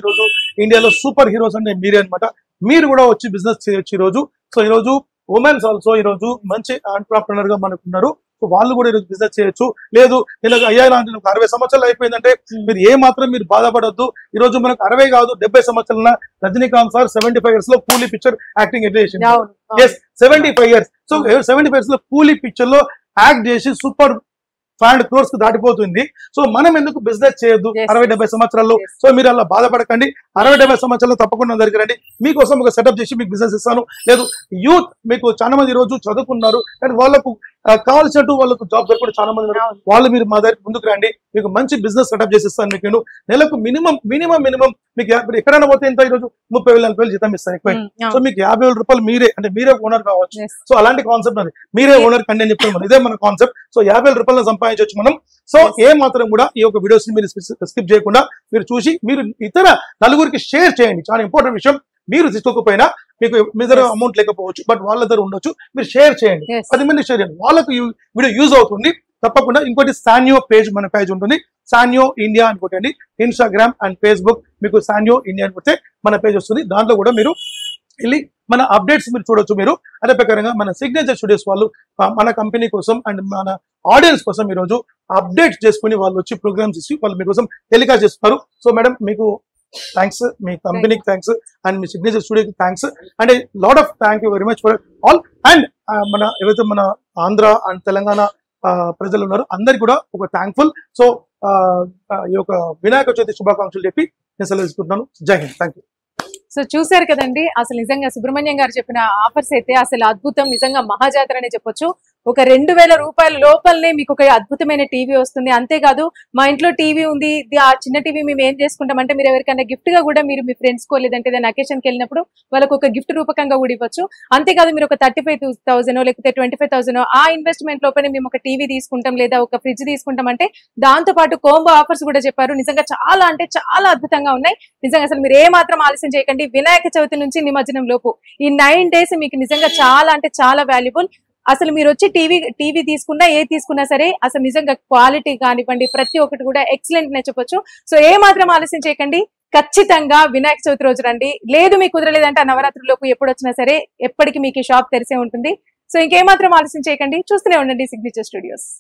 ఇండియాలో సూపర్ హీరోస్ అంటే మీరే అనమాట. మీరు కూడా వచ్చి బిజినెస్ చేయొచ్చు ఈ రోజు. సో ఈ రోజు ఉమెన్స్ ఆల్సో ఈ రోజు మంచి ఎంటర్‌ప్రెన్యూర్ గా మనకున్నారు. సో వాళ్ళు కూడా ఈరోజు బిజినెస్ చేయొచ్చు. లేదు నేను అయ్యా నాకు 60 సంవత్సరాలు అయిపోయిందంటే మీరు ఏ మాత్రం మీరు బాధపడొద్దు. ఈ రోజు మనకు 60 కాదు 70 సంవత్సరాల రజనీకాంత్ సార్ 75 years లో కూలీ పిక్చర్ యాక్టింగ్ ఎట్లా చేసింది. 75 years. సో 75 years లో కూలీ పిక్చర్ లో యాక్ట్ చేసి సూపర్ 500 crores దాటిపోతుంది. సో మనం ఎందుకు బిజినెస్ చేయొద్దు 60-70 సంవత్సరాల్లో? సో మీరు అలా బాధపడకండి. 60-70 సంవత్సరాల్లో తప్పకుండా దగ్గర రండి, మీకోసం ఒక సెటప్ చేసి మీకు బిజినెస్ ఇస్తాను. లేదు యూత్ మీకు చాలా మంది ఈ రోజు చదువుకున్నారు కానీ వాళ్ళకు కావాల్సినట్టు వాళ్ళకు జాబ్ దొరకడం చాలా మంది ఉన్నారు. వాళ్ళు మీరు మా దగ్గర ముందుకు రండి, మీకు మంచి బిజినెస్ సెటప్ చేసిస్తాను. మీకు నేను నెలకు మినిమం మీకు ఎక్కడైనా పోతే ఎంత ఈరోజు 30,000-40,000 జీతం ఇస్తాను ఎక్కువ. సో మీకు 50,000 మీరే అంటే మీరే ఓనర్ కావచ్చు. సో అలాంటి కాన్సెప్ట్ అది, మీరే ఓనర్ కండి అని చెప్తాను. ఇదే మన కాన్సెప్ట్. సో 50,000 సంపాదించవచ్చు మనం. సో ఏ మాత్రం కూడా ఈ యొక్క వీడియోస్ ని మీరు స్కిప్ చేయకుండా మీరు చూసి మీరు ఇతర నలుగురికి షేర్ చేయండి. చాలా ఇంపార్టెంట్ విషయం. మీరు తీసుకోకపోయినా మీకు మీ దగ్గర అమౌంట్ లేకపోవచ్చు, బట్ వాళ్ళ దగ్గర ఉండొచ్చు, మీరు షేర్ చేయండి. 10 మంది షేర్ చేయండి, వాళ్ళకు వీడియో యూజ్ అవుతుంది. తప్పకుండా ఇంకోటి సాన్యో పేజ్, మన పేజ్ ఉంటుంది సాన్యో ఇండియా అని కొట్టండి. ఇన్స్టాగ్రామ్ అండ్ ఫేస్బుక్ మీకు సాన్యో ఇండియా అని కొడితే మన పేజ్ వస్తుంది. దాంట్లో కూడా మీరు వెళ్ళి మన అప్డేట్స్ మీరు చూడొచ్చు. మీరు అదే ప్రకారంగా మన సిగ్నేచర్ స్టూడియోస్ వాళ్ళు మన కంపెనీ కోసం అండ్ మన ఆడియన్స్ కోసం ఈరోజు అప్డేట్ చేసుకుని వాళ్ళు వచ్చి ప్రోగ్రామ్స్ ఇచ్చి వాళ్ళు మీకోసం టెలికాస్ట్ చేస్తున్నారు. సో మేడం మీకు థ్యాంక్స్, మీ కంపెనీకి థ్యాంక్స్ అండ్ మీ సిగ్నేచర్ స్టూడియోకి thanks and lot of thank you very much for all. And మన ఏవైతే మన ఆంధ్ర అండ్ తెలంగాణ ప్రజలు ఉన్నారు అందరికి కూడా ఒక థ్యాంక్ఫుల్. సో ఈ యొక్క వినాయక చవితి శుభాకాంక్షలు చెప్పి నేను సెలవు తీసుకుంటున్నాను. జై హింద్, థ్యాంక్ యూ. సో చూసారు కదండి, అసలు నిజంగా సుబ్రహ్మణ్యం గారు చెప్పిన ఆఫర్స్ అయితే అసలు అద్భుతం, నిజంగా మహాజాతర అనే చెప్పొచ్చు. ఒక 2000 రూపాయల లోపలనే మీకు ఒక అద్భుతమైన టీవీ వస్తుంది. అంతేకాదు మా ఇంట్లో టీవీ ఉంది, ఆ చిన్న టీవీ మేము ఏం చేసుకుంటామంటే మీరు ఎవరికైనా గిఫ్ట్ గా కూడా మీరు మీ ఫ్రెండ్స్ కో లేదంటే ఏదైనా అకేషన్కి వెళ్ళినప్పుడు వాళ్ళకు ఒక గిఫ్ట్ రూపకంగా కూడా ఇవ్వచ్చు. అంతేకాదు మీరు ఒక 35,000 లేకపోతే 25,000 ఆ ఇన్వెస్ట్మెంట్ లోపలనే మేము ఒక టీవీ తీసుకుంటాం లేదా ఒక ఫ్రిడ్జ్ తీసుకుంటాం అంటే దాంతో పాటు కోంబో ఆఫర్స్ కూడా చెప్పారు. నిజంగా చాలా అంటే చాలా అద్భుతంగా ఉన్నాయి. నిజంగా అసలు మీరు ఏ మాత్రం ఆలస్యం చేయకండి. వినాయక చవితి నుంచి నిమజ్జనం లోపు ఈ 9 days మీకు నిజంగా చాలా అంటే చాలా వాల్యుబుల్. అసలు మీరు వచ్చి టీవీ తీసుకున్నా ఏ తీసుకున్నా సరే అసలు నిజంగా క్వాలిటీ కానివ్వండి ప్రతి ఒక్కటి కూడా ఎక్సలెంట్ నే చెప్పొచ్చు. సో ఏ మాత్రం ఆలస్యం చేయకండి, ఖచ్చితంగా వినాయక చవితి రోజు రండి. లేదు మీకు కుదరలేదంటే నవరాత్రులకు ఎప్పుడు వచ్చినా సరే ఎప్పటికీ మీకు షాప్ తెరిసే ఉంటుంది. సో ఇంకేమాత్రం ఆలస్యం చేయకండి, చూస్తూనే ఉండండి సిగ్నేచర్ స్టూడియోస్.